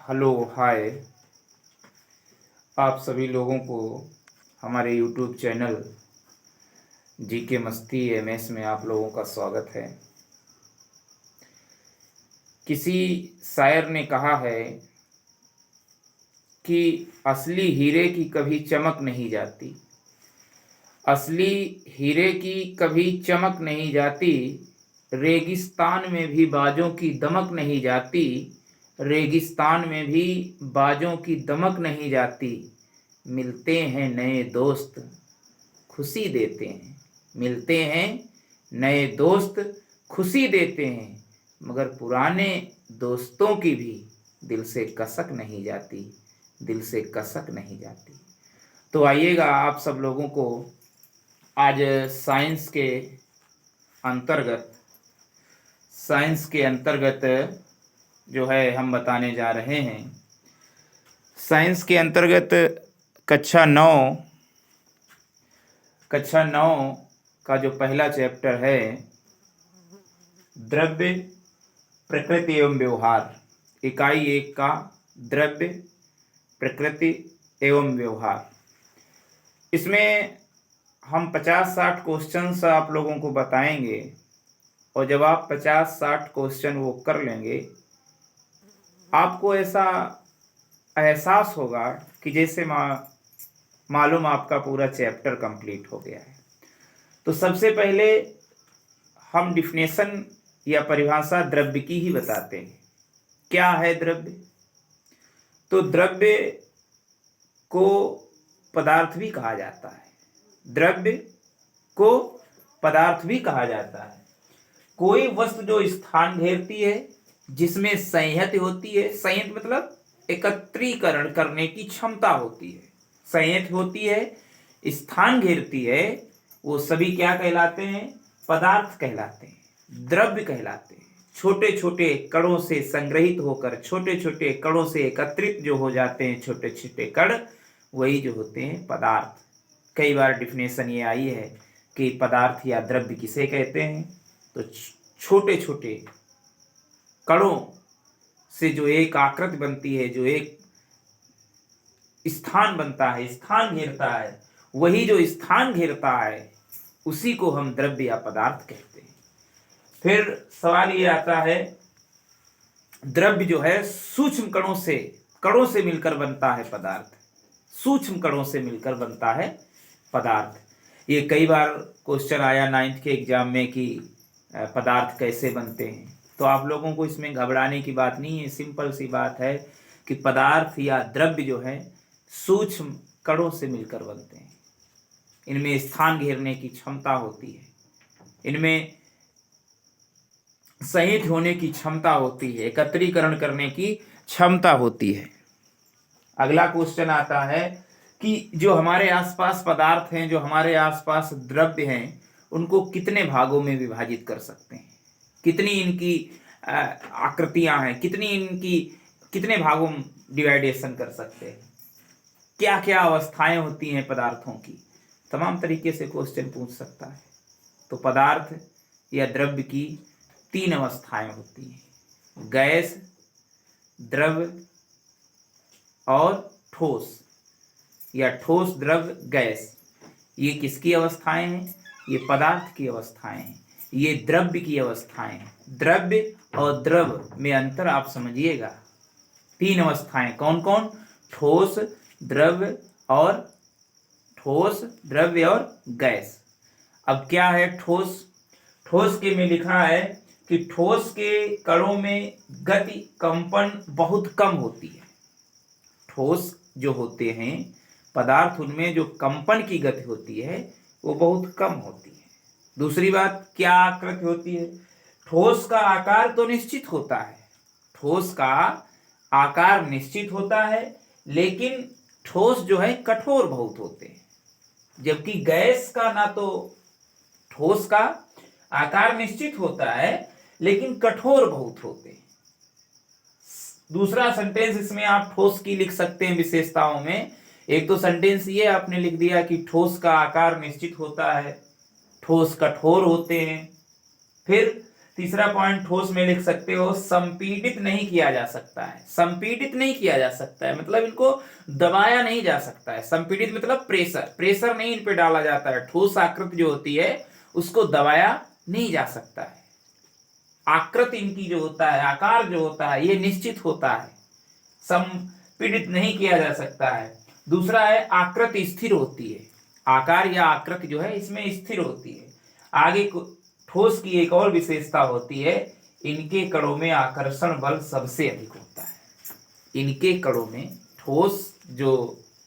Hello hi. आप सभी लोगों को हमारे यूट्यूब चैनल जी के मस्ती एमएस में आप लोगों का स्वागत है। किसी शायर ने कहा है कि असली हीरे की कभी चमक नहीं जाती, असली हीरे की कभी चमक नहीं जाती, रेगिस्तान में भी बाजों की दमक नहीं जाती, रेगिस्तान में भी बाजों की दमक नहीं जाती। मिलते हैं नए दोस्त खुशी देते हैं, मिलते हैं नए दोस्त खुशी देते हैं, मगर पुराने दोस्तों की भी दिल से कसक नहीं जाती, दिल से कसक नहीं जाती। तो आइएगा आप सब लोगों को आज अंतर्गत साइंस के अंतर्गत जो है हम बताने जा रहे हैं। साइंस के अंतर्गत कक्षा 9 का जो पहला चैप्टर है, द्रव्य प्रकृति एवं व्यवहार, इकाई 1 का द्रव्य प्रकृति एवं व्यवहार। इसमें हम 50-60 क्वेश्चंस आप लोगों को बताएंगे और जब आप 50-60 क्वेश्चन वो कर लेंगे, आपको ऐसा एहसास होगा कि जैसे मालूम आपका पूरा चैप्टर कंप्लीट हो गया है। तो सबसे पहले हम डिफिनेशन या परिभाषा द्रव्य की ही बताते हैं। क्या है द्रव्य? तो द्रव्य को पदार्थ भी कहा जाता है, द्रव्य को पदार्थ भी कहा जाता है। कोई वस्तु जो स्थान घेरती है, जिसमें संयत होती है, संयत मतलब एकत्रीकरण करने की क्षमता होती है, संयत होती है, स्थान घेरती है, वो सभी क्या कहलाते हैं? पदार्थ कहलाते हैं, द्रव्य कहलाते हैं। छोटे छोटे कणों से संग्रहित होकर छोटे छोटे कणों से एकत्रित जो हो जाते हैं छोटे छोटे कण, वही जो होते हैं पदार्थ। कई बार डिफिनेशन ये आई है कि पदार्थ या द्रव्य किसे कहते हैं? तो छोटे छोटे कणों से जो एक आकृति बनती है, जो एक स्थान बनता है, स्थान घेरता है, वही जो स्थान घेरता है उसी को हम द्रव्य या पदार्थ कहते हैं। फिर सवाल ये आता है, द्रव्य जो है सूक्ष्म कणों से मिलकर बनता है पदार्थ, सूक्ष्म कणों से मिलकर बनता है पदार्थ। ये कई बार क्वेश्चन आया 9th के एग्जाम में कि पदार्थ कैसे बनते हैं। तो आप लोगों को इसमें घबराने की बात नहीं है, सिंपल सी बात है कि पदार्थ या द्रव्य जो है सूक्ष्म कणों से मिलकर बनते हैं। इनमें स्थान घेरने की क्षमता होती है, इनमें संहित होने की क्षमता होती है, एकत्रीकरण करने की क्षमता होती है। अगला क्वेश्चन आता है कि जो हमारे आसपास पदार्थ हैं, जो हमारे आसपास द्रव्य हैं, उनको कितने भागों में विभाजित कर सकते हैं? कितनी इनकी आकृतियां हैं, कितने भागों में डिवाइडेशन कर सकते हैं? क्या क्या अवस्थाएं होती हैं पदार्थों की? तमाम तरीके से क्वेश्चन पूछ सकता है। तो पदार्थ या द्रव्य की 3 अवस्थाएं होती हैं, गैस, द्रव्य और ठोस, या ठोस द्रव्य गैस। ये किसकी अवस्थाएं हैं? ये पदार्थ की अवस्थाएं हैं, ये द्रव्य की अवस्थाएं हैं। द्रव्य और द्रव में अंतर आप समझिएगा। 3 अवस्थाएं कौन कौन? ठोस, द्रव्य और गैस। अब क्या है ठोस? ठोस के में लिखा है कि ठोस के कणों में गति कंपन बहुत कम होती है। ठोस जो होते हैं पदार्थ, उनमें जो कंपन की गति होती है वो बहुत कम होती है। दूसरी बात, क्या आकृति होती है? ठोस का आकार तो निश्चित होता है, ठोस का आकार निश्चित होता है, लेकिन ठोस जो है कठोर बहुत होते हैं। जबकि गैस का ना तो ठोस का आकार निश्चित होता है, लेकिन कठोर बहुत होते हैं। दूसरा सेंटेंस इसमें आप ठोस की लिख सकते हैं विशेषताओं में। एक तो सेंटेंस ये आपने लिख दिया कि ठोस का आकार निश्चित होता है, ठोस कठोर होते हैं। फिर तीसरा पॉइंट ठोस में लिख सकते हो, संपीड़ित नहीं किया जा सकता है। संपीड़ित नहीं किया जा सकता है मतलब इनको दबाया नहीं जा सकता है। संपीड़ित मतलब प्रेशर, प्रेशर नहीं इन पे डाला जाता है। ठोस आकृति जो होती है उसको दबाया नहीं जा सकता है। आकृति इनकी जो होता है, आकार जो होता है, ये निश्चित होता है, संपीड़ित नहीं किया जा सकता है। दूसरा है आकृति स्थिर होती है। आकार या आकृति जो है इसमें स्थिर होती है। आगे ठोस की एक और विशेषता होती है, इनके कणों में आकर्षण बल सबसे अधिक होता है। इनके कणों में, ठोस जो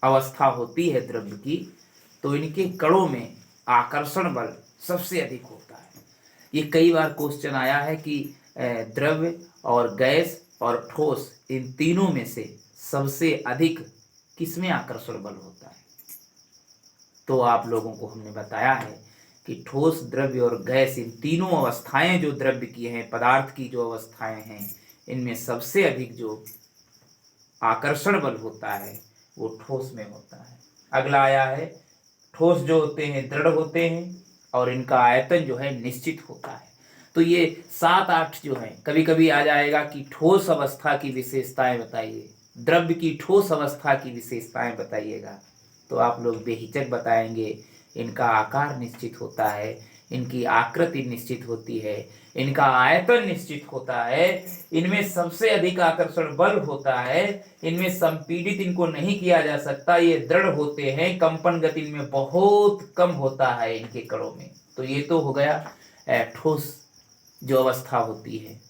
अवस्था होती है द्रव्य की, तो इनके कणों में आकर्षण बल सबसे अधिक होता है। ये कई बार क्वेश्चन आया है कि द्रव्य और गैस और ठोस, इन तीनों में से सबसे अधिक किसमें आकर्षण बल होता है। तो आप लोगों को हमने बताया है कि ठोस, द्रव्य और गैस, इन तीनों अवस्थाएं जो द्रव्य की हैं, पदार्थ की जो अवस्थाएं हैं, इनमें सबसे अधिक जो आकर्षण बल होता है वो ठोस में होता है। अगला आया है, ठोस जो होते हैं दृढ़ होते हैं और इनका आयतन जो है निश्चित होता है। तो ये 7-8 जो है, कभी कभी आ जाएगा कि ठोस अवस्था की विशेषताएं बताइए, द्रव्य की ठोस अवस्था की विशेषताएं बताइएगा, तो आप लोग बेहिचक बताएंगे इनका आकार निश्चित होता है, इनकी आकृति निश्चित होती है, इनका आयतन निश्चित होता है, इनमें सबसे अधिक आकर्षण बल होता है, इनमें संपीड़ित इनको नहीं किया जा सकता, ये दृढ़ होते हैं, कंपन गति इनमें बहुत कम होता है इनके कणों में। तो ये तो हो गया ठोस जो अवस्था होती है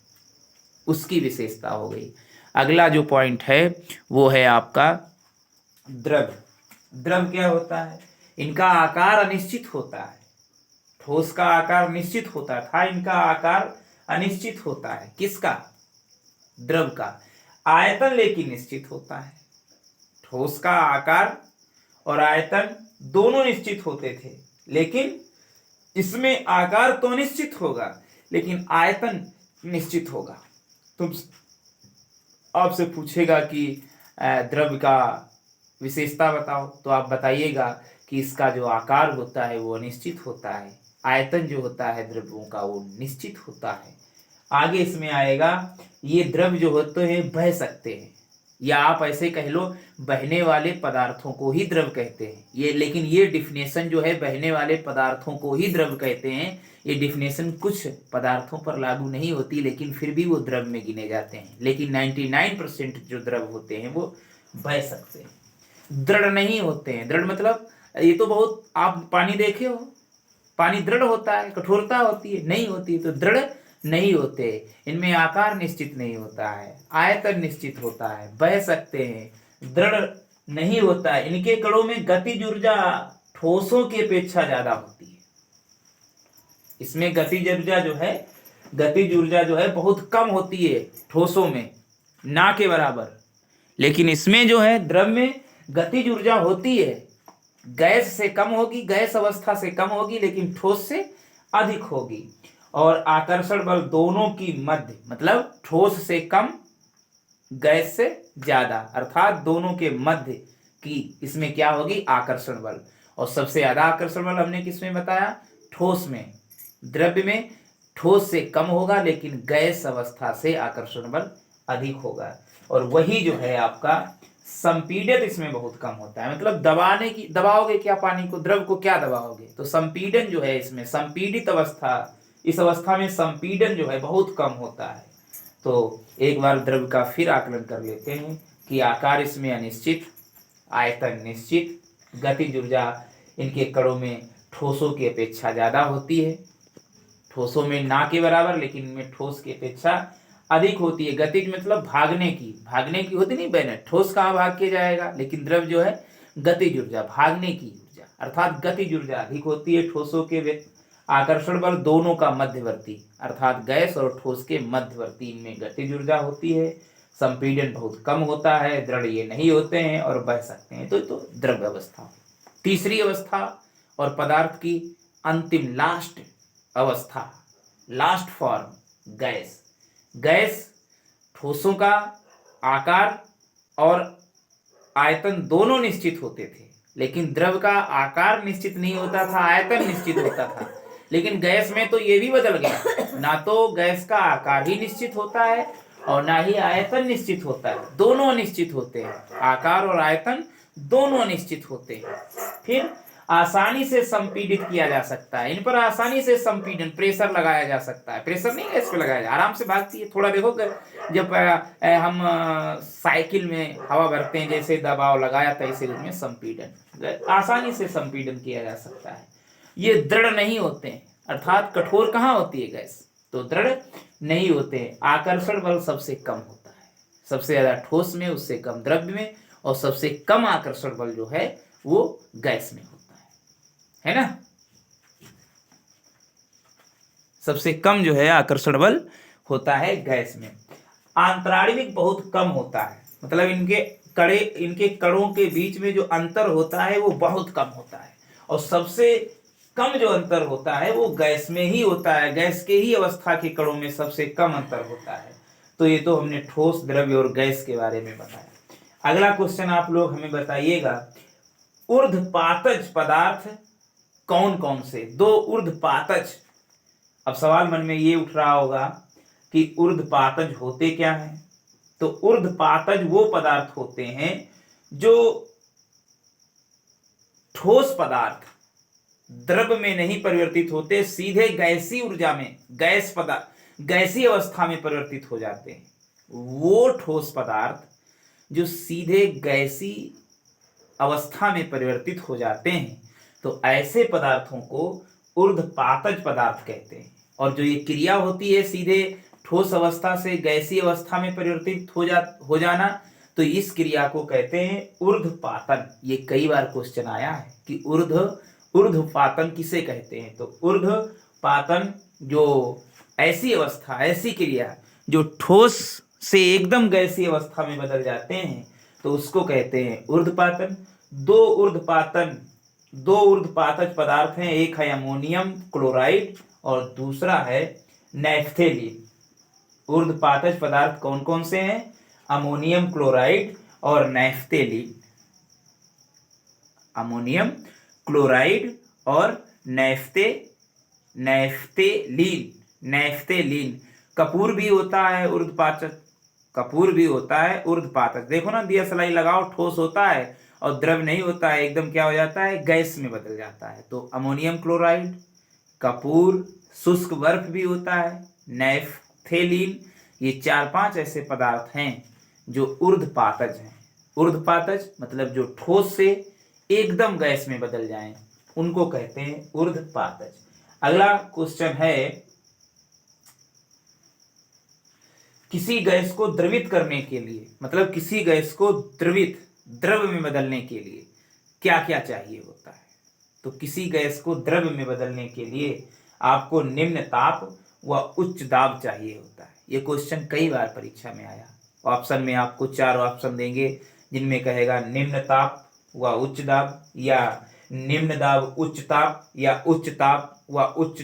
उसकी विशेषता हो गई। अगला जो पॉइंट है वो है आपका द्रव्य। द्रव्य क्या होता है, इनका आकार अनिश्चित होता है। ठोस का आकार निश्चित होता था, इनका आकार अनिश्चित होता है। किसका? द्रव का। आयतन लेकिन निश्चित होता है। ठोस का आकार और आयतन दोनों निश्चित होते थे, लेकिन इसमें आकार तो निश्चित होगा लेकिन आयतन निश्चित होगा। तुम आपसे पूछेगा कि द्रव्य का विशेषता बताओ, तो आप बताइएगा कि इसका जो आकार होता है वो अनिश्चित होता है, आयतन जो होता है द्रव्यों का वो निश्चित होता है। आगे इसमें आएगा, ये द्रव्य जो होते हैं बह सकते हैं, या आप ऐसे कह लो बहने वाले पदार्थों को ही द्रव कहते हैं ये। लेकिन ये डिफिनेशन जो है बहने वाले पदार्थों को ही द्रव कहते हैं, ये डिफिनेशन कुछ पदार्थों पर लागू नहीं होती, लेकिन फिर भी वो द्रव में गिने जाते हैं। लेकिन 99% जो द्रव होते हैं वो बह सकते हैं, दृढ़ नहीं होते हैं। दृढ़ मतलब ये तो बहुत, आप पानी देखे हो, पानी दृढ़ होता है, कठोरता होती है, नहीं होती, तो दृढ़ नहीं होते। इनमें आकार निश्चित नहीं होता है, आयतन निश्चित होता है, बह सकते हैं, दृढ़ नहीं होता है। इनके कणों में गतिज ऊर्जा ठोसों की अपेक्षा ज्यादा होती है। इसमें गतिज ऊर्जा जो है बहुत कम होती है ठोसों में, ना के बराबर। लेकिन इसमें जो है द्रव में गतिज ऊर्जा होती है, गैस से कम होगी, गैस अवस्था से कम होगी, लेकिन ठोस से अधिक होगी। और आकर्षण बल दोनों की मध्य, मतलब ठोस से कम, गैस से ज्यादा, अर्थात दोनों के मध्य की इसमें क्या होगी, आकर्षण बल। और सबसे ज्यादा आकर्षण बल हमने किसमें बताया, ठोस में। द्रव्य में ठोस से कम होगा, लेकिन गैस अवस्था से आकर्षण बल अधिक होगा। और वही जो है आपका संपीड़ित इसमें बहुत कम होता है। मतलब दबाओगे क्या पानी को, द्रव को क्या दबाओगे, तो संपीड़न जो है इसमें, संपीड़ित अवस्था, इस अवस्था में संपीड़न जो है बहुत कम होता है। तो एक बार द्रव का फिर आकलन कर लेते हैं कि आकार इसमें अनिश्चित, आयतन निश्चित, गतिज ऊर्जा इनके कणों में ठोसों की अपेक्षा ज्यादा होती है, ठोसों में ना के बराबर, लेकिन इनमें ठोस की अपेक्षा अधिक होती है। गतिज मतलब भागने की होती नहीं बहने, ठोस कहाँ भाग के जाएगा, लेकिन द्रव जो है गतिज ऊर्जा, भागने की ऊर्जा, अर्थात गतिज ऊर्जा अधिक होती है ठोसों के। आकर्षण बल दोनों का मध्यवर्ती, अर्थात गैस और ठोस के मध्यवर्ती, इनमें गतिज ऊर्जा होती है। संपीड़न बहुत कम होता है, दृढ़ ये नहीं होते हैं और बह सकते हैं। तो द्रव्य अवस्था। तीसरी अवस्था और पदार्थ की अंतिम लास्ट अवस्था, लास्ट फॉर्म, गैस। गैस ठोसों का आकार और आयतन दोनों निश्चित होते थे, लेकिन द्रव का आकार निश्चित नहीं होता था, आयतन निश्चित होता था। लेकिन गैस में तो ये भी बदल गया, ना तो गैस का आकार ही निश्चित होता है और ना ही आयतन निश्चित होता है, दोनों अनिश्चित होते हैं, आकार और आयतन दोनों अनिश्चित होते हैं। फिर आसानी से संपीड़ित किया जा सकता है, इन पर आसानी से संपीड़न प्रेशर लगाया जा सकता है, प्रेशर नहीं गैस पे लगाया जाए, आराम से भागती है। थोड़ा देखो जब हम साइकिल में हवा भरते हैं, जैसे दबाव लगाया तैसे उसमें संपीड़न, आसानी से संपीड़न किया जा सकता है। ये दृढ़ नहीं होते हैं, अर्थात कठोर कहाँ होती है गैस, तो दृढ़ नहीं होते हैं। आकर्षण बल सबसे कम होता है, सबसे ज्यादा ठोस में, उससे कम द्रव्य में, और सबसे कम आकर्षण बल जो है वो गैस में होता है ना। सबसे कम जो है आकर्षण बल होता है गैस में। आंतराणिक बहुत कम होता है, मतलब इनके कणों के बीच में जो अंतर होता है वो बहुत कम होता है, और सबसे कम जो अंतर होता है वो गैस में ही होता है, गैस के ही अवस्था के कणों में सबसे कम अंतर होता है। तो ये तो हमने ठोस, द्रव्य और गैस के बारे में बताया। अगला क्वेश्चन आप लोग हमें बताइएगा, ऊर्ध्वपातज पदार्थ कौन कौन से? दो ऊर्ध्वपातज। अब सवाल मन में ये उठ रहा होगा कि ऊर्ध्वपातज होते क्या हैं? तो ऊर्ध्वपातज वो पदार्थ होते हैं जो ठोस पदार्थ द्रव्य में नहीं परिवर्तित होते, सीधे गैसीय ऊर्जा में, गैसीय अवस्था में परिवर्तित हो जाते हैं। वो ठोस पदार्थ जो सीधे गैसीय अवस्था में परिवर्तित हो जाते हैं, तो ऐसे पदार्थों को ऊर्ध्वपातज पदार्थ कहते हैं। और जो ये क्रिया होती है सीधे ठोस अवस्था से गैसीय अवस्था में परिवर्तित हो जाना, तो इस क्रिया को कहते हैं ऊर्ध्वपातन। ये कई बार क्वेश्चन आया है कि ऊर्ध्वपातन किसे कहते हैं? तो ऊर्ध्वपातन जो ऐसी अवस्था, ऐसी क्रिया जो ठोस से एकदम गैसीय अवस्था में बदल जाते हैं, तो उसको कहते हैं ऊर्ध्वपातन। दो ऊर्ध्वपातज पदार्थ हैं, एक है अमोनियम क्लोराइड और दूसरा है नैफ्थेलीन। ऊर्ध्वपातज पदार्थ कौन कौन से हैं? अमोनियम क्लोराइड और नैफ्थेलीन। अमोनियम क्लोराइड और नैफ्थेलीन। कपूर भी होता है ऊर्ध्वपातज। देखो ना, दिया सलाई लगाओ, ठोस होता है और द्रव नहीं होता है, एकदम क्या हो जाता है, गैस में बदल जाता है। तो अमोनियम क्लोराइड, कपूर, शुष्क बर्फ भी होता है, नैफ्थेलीन, ये 4-5 ऐसे पदार्थ हैं जो ऊर्ध्वपातज हैं। ऊर्ध्वपातज मतलब जो ठोस से एकदम गैस में बदल जाएं, उनको कहते हैं ऊर्ध्वपातज। अगला क्वेश्चन है, किसी गैस को द्रवित करने के लिए, मतलब किसी गैस को द्रव्य में बदलने के लिए क्या क्या चाहिए होता है? तो किसी गैस को द्रव्य में बदलने के लिए आपको निम्न ताप व उच्च दाब चाहिए होता है। ये क्वेश्चन कई बार परीक्षा में आया। ऑप्शन में आपको 4 ऑप्शन देंगे, जिनमें कहेगा निम्न ताप व उच्च दाब, या निम्न दाब उच्च ताप, या उच्च ताप व उच्च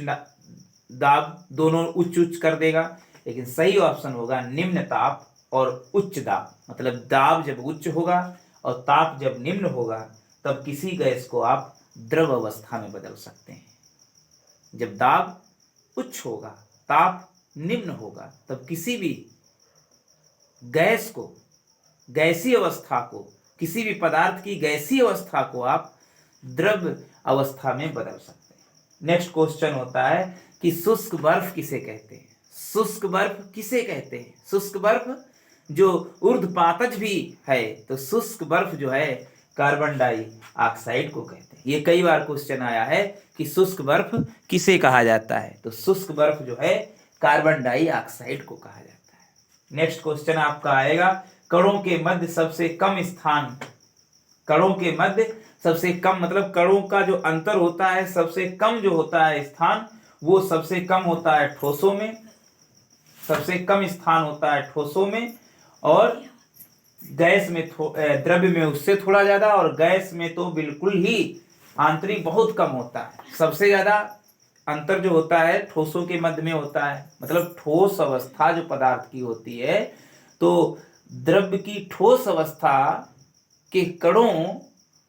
दाब, दोनों उच्च कर देगा। लेकिन सही ऑप्शन होगा निम्न ताप और उच्च दाब। मतलब दाब जब उच्च होगा और ताप जब निम्न होगा, तब किसी गैस को आप द्रव अवस्था में बदल सकते हैं। जब दाब उच्च होगा, ताप निम्न होगा, तब किसी भी गैस को, गैसीय अवस्था को, किसी भी पदार्थ की गैसीय अवस्था को आप द्रव अवस्था में बदल सकते हैं। नेक्स्ट क्वेश्चन होता है कि शुष्क बर्फ किसे कहते हैं? शुष्क बर्फ किसे कहते हैं? शुष्क बर्फ जो ऊर्ध्वपातज भी है, तो शुष्क बर्फ जो है कार्बन डाइऑक्साइड को कहते हैं। ये कई बार क्वेश्चन आया है कि शुष्क बर्फ किसे कहा जाता है? तो शुष्क बर्फ जो है कार्बन डाइऑक्साइड को कहा जाता है। नेक्स्ट क्वेश्चन आपका आएगा, कणों के मध्य सबसे कम स्थान, कणों के मध्य सबसे कम, मतलब कणों का जो अंतर होता है सबसे कम जो होता है स्थान, वो सबसे कम होता है ठोसों में, सबसे कम स्थान होता है ठोसों में, और गैस में द्रव्य में उससे थोड़ा ज्यादा, और गैस में तो बिल्कुल ही आंतरिक बहुत कम होता है। सबसे ज्यादा अंतर जो होता है ठोसों के मध्य में होता है। मतलब ठोस अवस्था जो पदार्थ की होती है, तो द्रव्य की ठोस अवस्था के कणों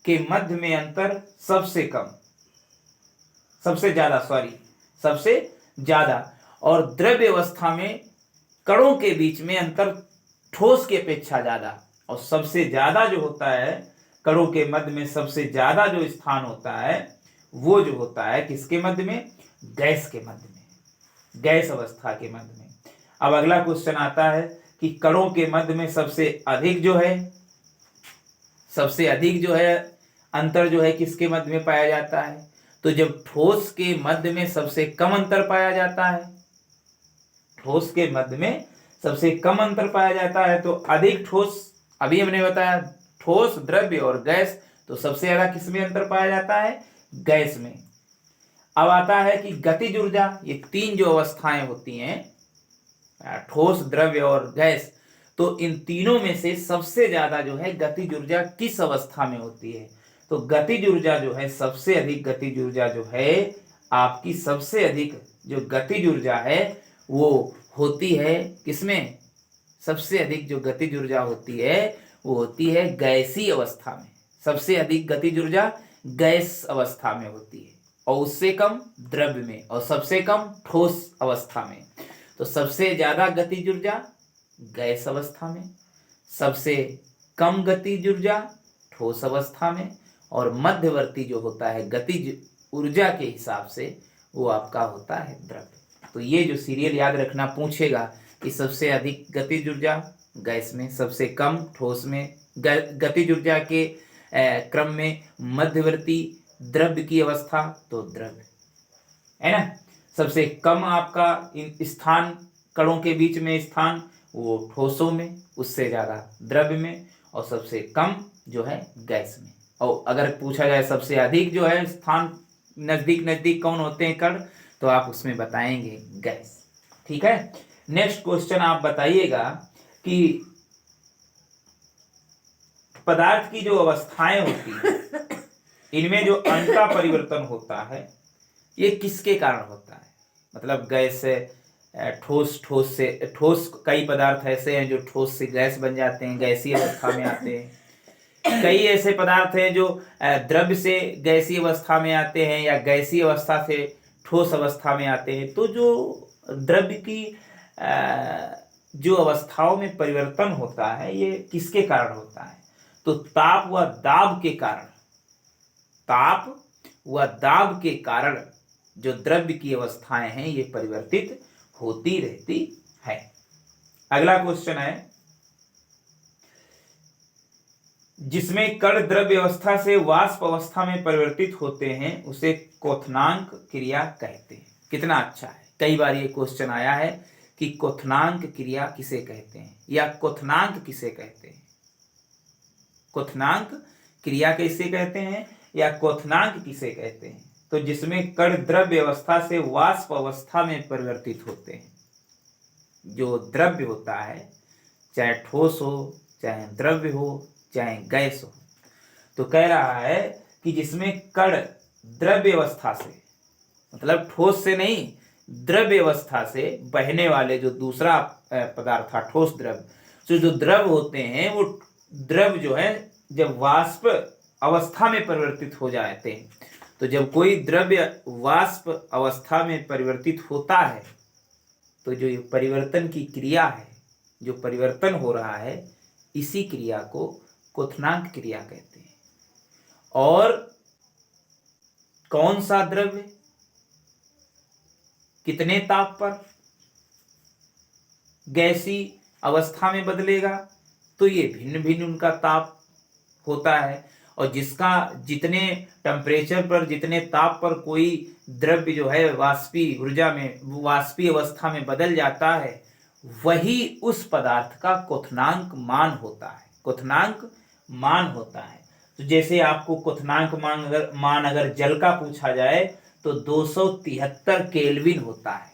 के मध्य में अंतर सबसे कम, सबसे ज्यादा सबसे ज्यादा। और द्रव्य अवस्था में कणों के बीच में अंतर ठोस की अपेक्षा ज्यादा, और सबसे ज्यादा जो होता है कणों के मध्य में सबसे ज्यादा जो स्थान होता है वो जो होता है किसके मध्य में, गैस के मध्य में, गैस अवस्था के मध्य में। अब अगला क्वेश्चन आता है कि कणों के मध्य में सबसे अधिक जो है अंतर जो है किसके मध्य में पाया जाता है। तो जब ठोस के मध्य में सबसे कम अंतर पाया जाता है, ठोस के मध्य में सबसे कम अंतर पाया जाता है, तो अधिक ठोस, अभी हमने बताया ठोस, द्रव्य और गैस, तो सबसे ज्यादा किसमें अंतर पाया जाता है, गैस में। अब आता है कि गतिज ऊर्जा, ये तीन जो अवस्थाएं होती हैं, ठोस, द्रव्य और गैस, तो इन तीनों में से सबसे ज्यादा जो है गतिज ऊर्जा किस अवस्था में होती है। तो गतिज ऊर्जा जो है सबसे अधिक गतिज ऊर्जा जो है आपकी, सबसे अधिक जो गतिज ऊर्जा है वो होती है किसमें, सबसे अधिक जो गतिज ऊर्जा होती है वो होती है गैसीय अवस्था में। सबसे अधिक गतिज ऊर्जा गैस अवस्था में होती है, और उससे कम द्रव्य में, और सबसे कम ठोस अवस्था में। तो सबसे ज्यादा गतिज ऊर्जा गैस अवस्था में, सबसे कम गतिज ऊर्जा ठोस अवस्था में, और मध्यवर्ती जो होता है गतिज ऊर्जा के हिसाब से वो आपका होता है द्रव्य। तो ये जो सीरियल याद रखना पूछेगा कि सबसे अधिक गतिज ऊर्जा गैस में, सबसे कम ठोस में, गतिज ऊर्जा के क्रम में मध्यवर्ती द्रव्य की अवस्था तो द्रव्य है ना। सबसे कम आपका स्थान कणों के बीच में स्थान वो ठोसों में, उससे ज्यादा द्रव्य में, और सबसे कम जो है गैस में। और अगर पूछा जाए सबसे अधिक जो है स्थान नजदीक नजदीक कौन होते हैं कण, तो आप उसमें बताएंगे गैस। ठीक है, नेक्स्ट क्वेश्चन आप बताइएगा कि पदार्थ की जो अवस्थाएं होती है इनमें जो अंता परिवर्तन होता है ये किसके कारण होता है। मतलब गैस से ठोस, ठोस से ठोस, कई पदार्थ ऐसे हैं जो ठोस से गैस बन जाते हैं, गैसीय अवस्था में आते हैं। कई ऐसे पदार्थ हैं जो द्रव्य से गैसीय अवस्था में आते हैं या गैसीय अवस्था से ठोस अवस्था में आते हैं। तो जो द्रव्य की जो अवस्थाओं में परिवर्तन होता है ये किसके कारण होता है। तो ताप व दाब के कारण, ताप व दाब के कारण जो द्रव्य की अवस्थाएं हैं ये परिवर्तित होती रहती है। अगला क्वेश्चन है, जिसमें कण द्रव्य अवस्था से वाष्प अवस्था में परिवर्तित होते हैं उसे क्वथनांक क्रिया कहते हैं। कितना अच्छा है, कई बार ये क्वेश्चन आया है कि क्वथनांक क्रिया किसे कहते हैं या क्वथनांक किसे कहते हैं। क्वथनांक क्रिया किसे कहते हैं या क्वथनांक किसे कहते हैं। तो जिसमें कण द्रव्य अवस्था से वाष्प अवस्था में परिवर्तित होते हैं। जो द्रव्य होता है चाहे ठोस हो, चाहे द्रव्य हो, चाहे गैस हो, तो कह रहा है कि जिसमें कण द्रव्य अवस्था से, मतलब ठोस से नहीं, द्रव्य अवस्था से बहने वाले जो दूसरा पदार्थ था ठोस द्रव्य, तो जो द्रव होते हैं वो द्रव जो है जब वाष्प अवस्था में परिवर्तित हो जाते हैं, तो जब कोई द्रव्य वाष्प अवस्था में परिवर्तित होता है तो जो परिवर्तन की क्रिया है, जो परिवर्तन हो रहा है, इसी क्रिया को क्वथनांक क्रिया कहते हैं। और कौन सा द्रव्य कितने ताप पर गैसी अवस्था में बदलेगा, तो ये भिन्न भिन्न उनका ताप होता है। और जिसका जितने टेम्परेचर पर, जितने ताप पर कोई द्रव्य जो है वाष्पीय ऊर्जा में, वाष्पीय अवस्था में बदल जाता है, वही उस पदार्थ का क्वथनांक मान होता है। क्वथनांक मान होता है। तो जैसे आपको क्वथनांक मान अगर जल का पूछा जाए तो 273 केल्विन होता है।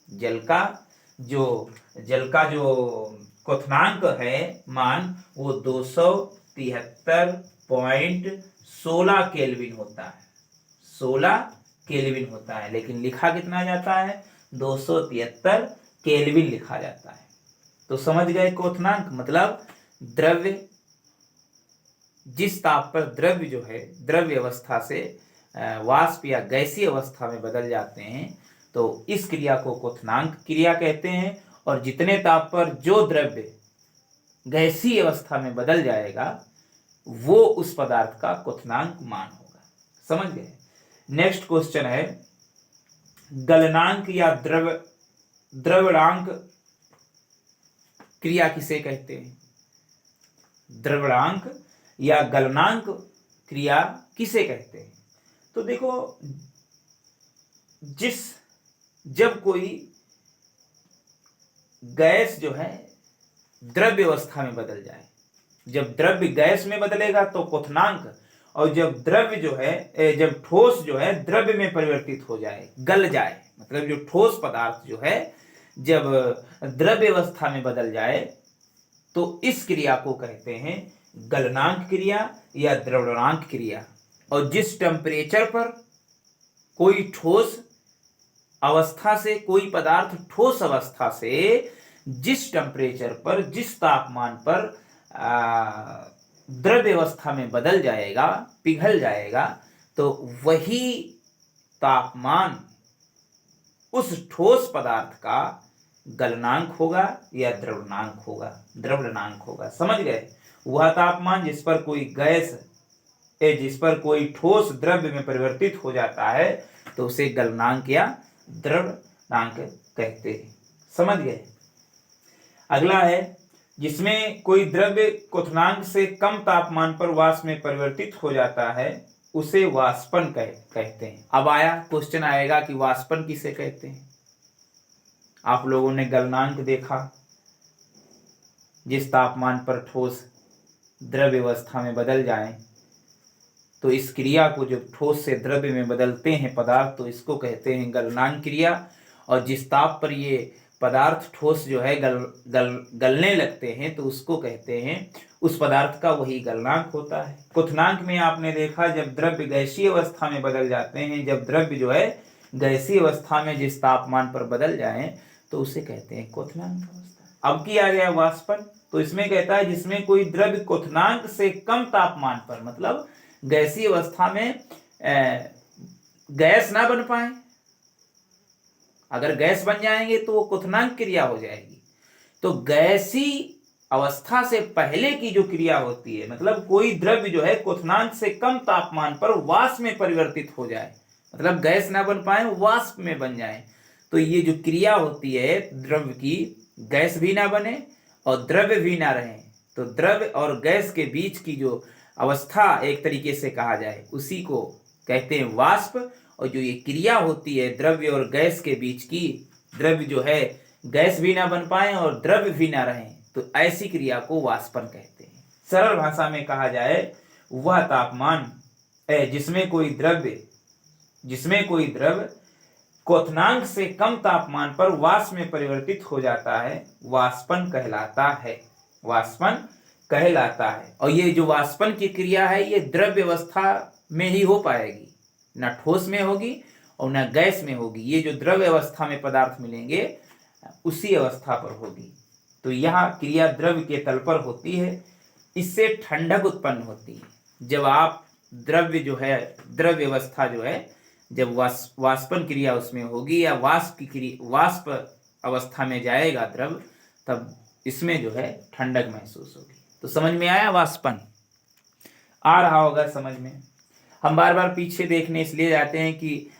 जल का जो क्वथनांक है मान वो 273.16 केल्विन होता है। 16 केल्विन होता है, लेकिन लिखा कितना जाता है, 273 केल्विन लिखा जाता है। तो समझ गए क्वथनांक मतलब द्रव्य, जिस ताप पर द्रव्य जो है द्रव्य अवस्था से वाष्प या गैसीय अवस्था में बदल जाते हैं, तो इस क्रिया को क्वथनांक क्रिया कहते हैं। और जितने ताप पर जो द्रव्य गैसीय अवस्था में बदल जाएगा वो उस पदार्थ का क्वथनांक मान होगा। समझ गए। नेक्स्ट क्वेश्चन है, गलनांक या द्रवणांक क्रिया किसे कहते हैं? द्रवणांक या गलनांक क्रिया किसे कहते हैं? तो देखो, जब कोई गैस जो है द्रव्य अवस्था में बदल जाए, जब द्रव्य गैस में बदलेगा तो क्वथनांक, और जब द्रव्य जो है जब ठोस जो है द्रव्य में परिवर्तित हो जाए, गल जाए, मतलब जो ठोस पदार्थ जो है जब द्रव्य अवस्था में बदल जाए तो इस क्रिया को कहते हैं गलनांक क्रिया या द्रवणांक क्रिया। और जिस टेम्परेचर पर कोई ठोस अवस्था से, कोई पदार्थ ठोस अवस्था से जिस टेम्परेचर पर, जिस तापमान पर द्रव्य अवस्था में बदल जाएगा, पिघल जाएगा, तो वही तापमान उस ठोस पदार्थ का गलनांक होगा या द्रवणांक होगा। समझ गए। वह तापमान जिस पर कोई गैस जिस पर कोई ठोस द्रव्य में परिवर्तित हो जाता है तो उसे गलनांक या द्रवणांक कहते हैं। समझ गए। अगला है, जिसमें कोई द्रव्य क्वथनांक से कम तापमान पर वाष्प में परिवर्तित हो जाता है उसे वाष्पन कहते हैं। अब आया क्वेश्चन आएगा कि वाष्पन किसे कहते हैं? आप लोगों ने गलनांक देखा, जिस तापमान पर ठोस द्रव्य अवस्था में बदल जाए, तो इस क्रिया को जब ठोस से द्रव्य में बदलते हैं पदार्थ तो इसको कहते हैं गलनांक क्रिया। और जिस ताप पर ये पदार्थ ठोस जो है गलने लगते हैं तो उसको कहते हैं, उस पदार्थ का वही गलनांक होता है। क्वथनांक में आपने देखा जब द्रव्य गैसीय अवस्था में बदल जाते हैं, जब द्रव्य जो है गैसीय अवस्था में जिस तापमान पर बदल जाए तो उसे कहते हैं क्वथनांक अवस्था। अब किया गया वाष्पन, तो इसमें कहता है जिसमें कोई द्रव्य क्वथनांक से कम तापमान पर, मतलब गैसीय अवस्था में गैस ना बन पाए, अगर गैस बन जाएंगे तो वो क्वथनांक क्रिया हो जाएगी। तो गैसी अवस्था से पहले की जो क्रिया होती है, मतलब कोई द्रव्य जो है क्वथनांक से कम तापमान पर वाष्प में परिवर्तित हो जाए, मतलब गैस ना बन पाए वाष्प में बन जाए, तो ये जो क्रिया होती है द्रव्य की, गैस भी ना बने और द्रव्य भी ना रहे, तो द्रव्य और गैस के बीच की जो अवस्था एक तरीके से कहा जाए उसी को कहते हैं वाष्प। और जो ये क्रिया होती है द्रव्य और गैस के बीच की, द्रव्य जो है गैस भी ना बन पाए और द्रव्य भी ना रहे, तो ऐसी क्रिया को वाष्पन कहते हैं। सरल भाषा में कहा जाए, वह तापमान जिसमें कोई द्रव्य क्वथनांक से कम तापमान पर वाष्प में परिवर्तित हो जाता है, वाष्पन कहलाता है। और ये जो वाष्पन की क्रिया है ये द्रव्य अवस्था में ही हो पाएगी, न ठोस में होगी और न गैस में होगी। ये जो द्रव्य अवस्था में पदार्थ मिलेंगे उसी अवस्था पर होगी। तो यह क्रिया द्रव्य के तल पर होती है, इससे ठंडक उत्पन्न होती है। जब आप द्रव्य अवस्था जो है, जब वाष्पन क्रिया उसमें होगी या वाष्प अवस्था में जाएगा द्रव्य, तब इसमें जो है ठंडक महसूस होगी। तो समझ में आया? वाष्पन आ रहा होगा समझ में। हम बार बार पीछे देखने इसलिए जाते हैं कि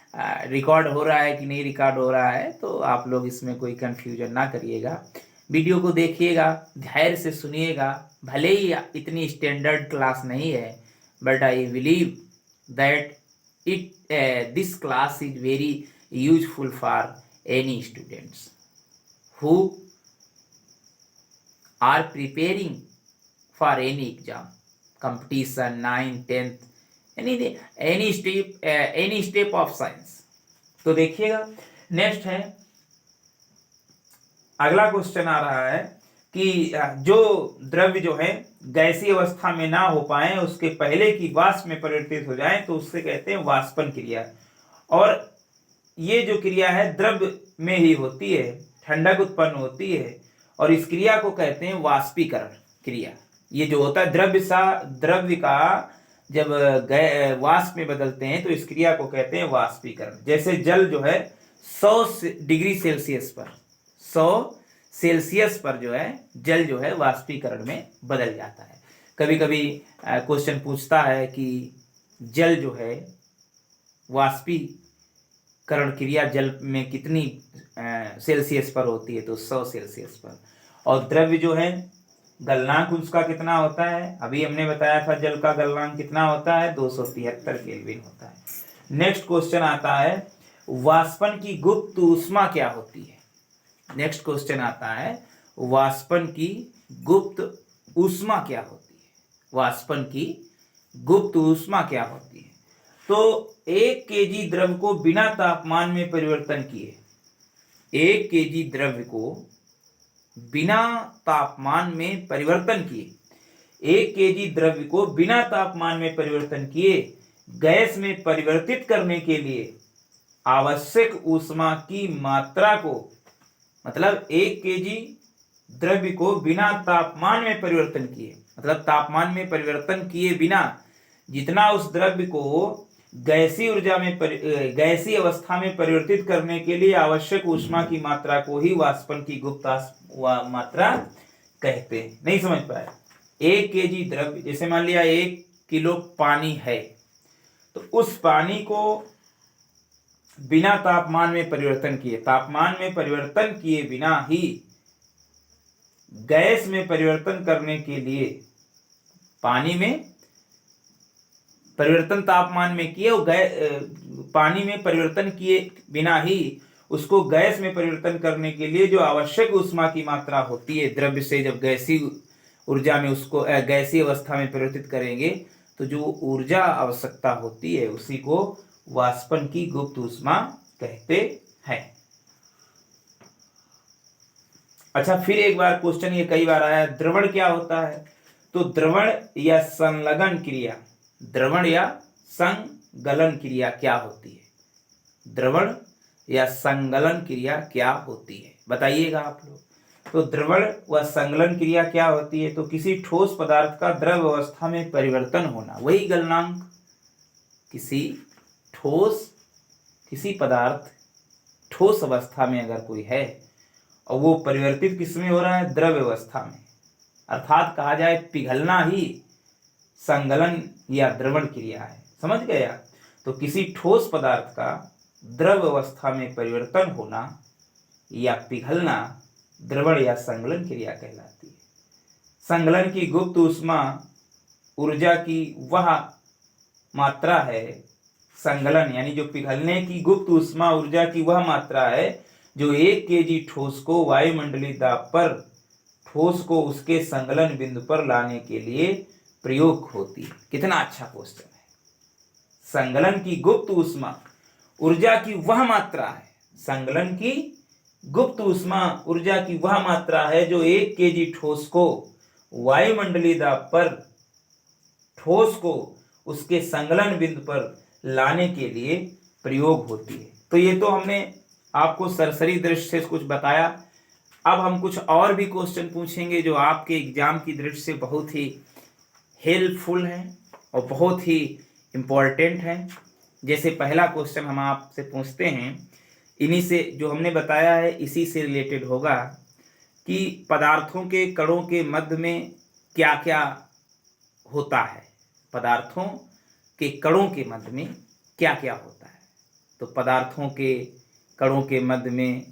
रिकॉर्ड हो रहा है कि नहीं रिकॉर्ड हो रहा है, तो आप लोग इसमें कोई कंफ्यूजन ना करिएगा। वीडियो को देखिएगा, धैर्य से सुनिएगा। भले ही इतनी स्टैंडर्ड क्लास नहीं है, but I believe that this class is very useful for any students who are preparing for any exam, competition, 9th, 10th, any step of science। तो देखिएगा। नेक्स्ट है, अगला क्वेश्चन आ रहा है कि जो द्रव्य जो है गैसीय अवस्था में ना हो पाए, उसके पहले की वाष्प में परिवर्तित हो जाए तो उससे कहते हैं वाष्पन क्रिया। और ये जो क्रिया है द्रव्य में ही होती है, ठंडक उत्पन्न होती है, और इस क्रिया को कहते हैं वाष्पीकरण क्रिया। ये जो होता है द्रव्य का जब वाष्प में बदलते हैं तो इस क्रिया को कहते हैं वाष्पीकरण। जैसे जल जो है डिग्री सेल्सियस पर, 100 सेल्सियस पर जो है जल जो है वाष्पीकरण में बदल जाता है। कभी कभी क्वेश्चन पूछता है कि जल जो है वाष्पीकरण क्रिया जल में कितनी सेल्सियस पर होती है, तो 100 सेल्सियस पर। और द्रव्य जो है गलनांक उसका कितना होता है, अभी हमने बताया था जल का गलनांक कितना होता है, 273 केल्विन होता है। नेक्स्ट क्वेश्चन आता है वाष्पन की गुप्त ऊष्मा क्या होती है। नेक्स्ट क्वेश्चन आता है वाष्पन की गुप्त ऊष्मा क्या होती है। वाष्पन की गुप्त ऊष्मा क्या होती है। तो 1 केजी द्रव्य को बिना तापमान में परिवर्तन किए, 1 केजी द्रव्य को बिना तापमान में परिवर्तन किए, 1 केजी द्रव्य को बिना तापमान में परिवर्तन किए गैस में परिवर्तित करने के लिए आवश्यक ऊष्मा की मात्रा को, मतलब 1 केजी द्रव्य को बिना तापमान में परिवर्तन किए, मतलब तापमान में परिवर्तन किए बिना जितना उस द्रव्य को गैसीय ऊर्जा में गैसीय अवस्था में परिवर्तित करने के लिए आवश्यक ऊष्मा की मात्रा को ही वाष्पन की गुप्त मात्रा कहते हैं। नहीं समझ पाए। 1 केजी द्रव्य, जैसे मान लिया 1 किलो पानी है, तो उस पानी को बिना तापमान में परिवर्तन किए, तापमान में परिवर्तन किए बिना ही गैस में परिवर्तन करने के लिए, पानी में परिवर्तन तापमान में किए और पानी में परिवर्तन किए बिना ही उसको गैस में परिवर्तन करने के लिए जो आवश्यक ऊष्मा की मात्रा होती है द्रव्य से, जब गैसीय ऊर्जा में उसको गैसीय अवस्था में परिवर्तित करेंगे तो जो ऊर्जा आवश्यकता होती है उसी को वाष्पन की गुप्त ऊष्मा कहते हैं। अच्छा, फिर एक बार क्वेश्चन ये कई बार आया, द्रवण क्या होता है। तो द्रवण या संलग्न क्रिया, द्रवण या संगलन क्रिया क्या होती है। द्रवण या संगलन क्रिया क्या होती है, बताइएगा आप लोग। तो द्रवण व संगलन क्रिया क्या होती है, तो किसी ठोस पदार्थ का द्रव अवस्था में परिवर्तन होना, वही गलनांक। किसी पदार्थ ठोस अवस्था में अगर कोई है और वो परिवर्तित किसमें हो रहा है, द्रव अवस्था में, अर्थात कहा जाए पिघलना ही संगलन या द्रवण क्रिया है। समझ गए आप। तो किसी ठोस पदार्थ का द्रव अवस्था में परिवर्तन होना या पिघलना द्रवण या संगलन क्रिया कहलाती है। संगलन की गुप्त ऊष्मा ऊर्जा की वह मात्रा है, संगलन यानी जो पिघलने की गुप्त ऊष्मा ऊर्जा की वह मात्रा है जो 1 केजी ठोस को वायुमंडलीय दाब पर ठोस को उसके संगलन बिंदु पर लाने के लिए प्रयोग होती है। कितना अच्छा क्वेश्चन है। संगलन की गुप्त ऊष्मा ऊर्जा की वह मात्रा है, संगलन की गुप्त ऊष्मा ऊर्जा की वह मात्रा है जो 1 केजी ठोस को वायुमंडलीय दाब पर ठोस को उसके संगलन बिंदु पर लाने के लिए प्रयोग होती है। तो ये तो हमने आपको सरसरी दृष्टि से कुछ बताया। अब हम कुछ और भी क्वेश्चन पूछेंगे जो आपके एग्जाम की दृष्टि से बहुत ही हेल्पफुल है और बहुत ही इम्पोर्टेंट है। जैसे पहला क्वेश्चन हम आपसे पूछते हैं, इन्हीं से जो हमने बताया है इसी से रिलेटेड होगा कि पदार्थों के कणों के मध्य में क्या क्या होता है। पदार्थों के कणों के मध्य में क्या क्या होता है। तो पदार्थों के कणों के मध्य में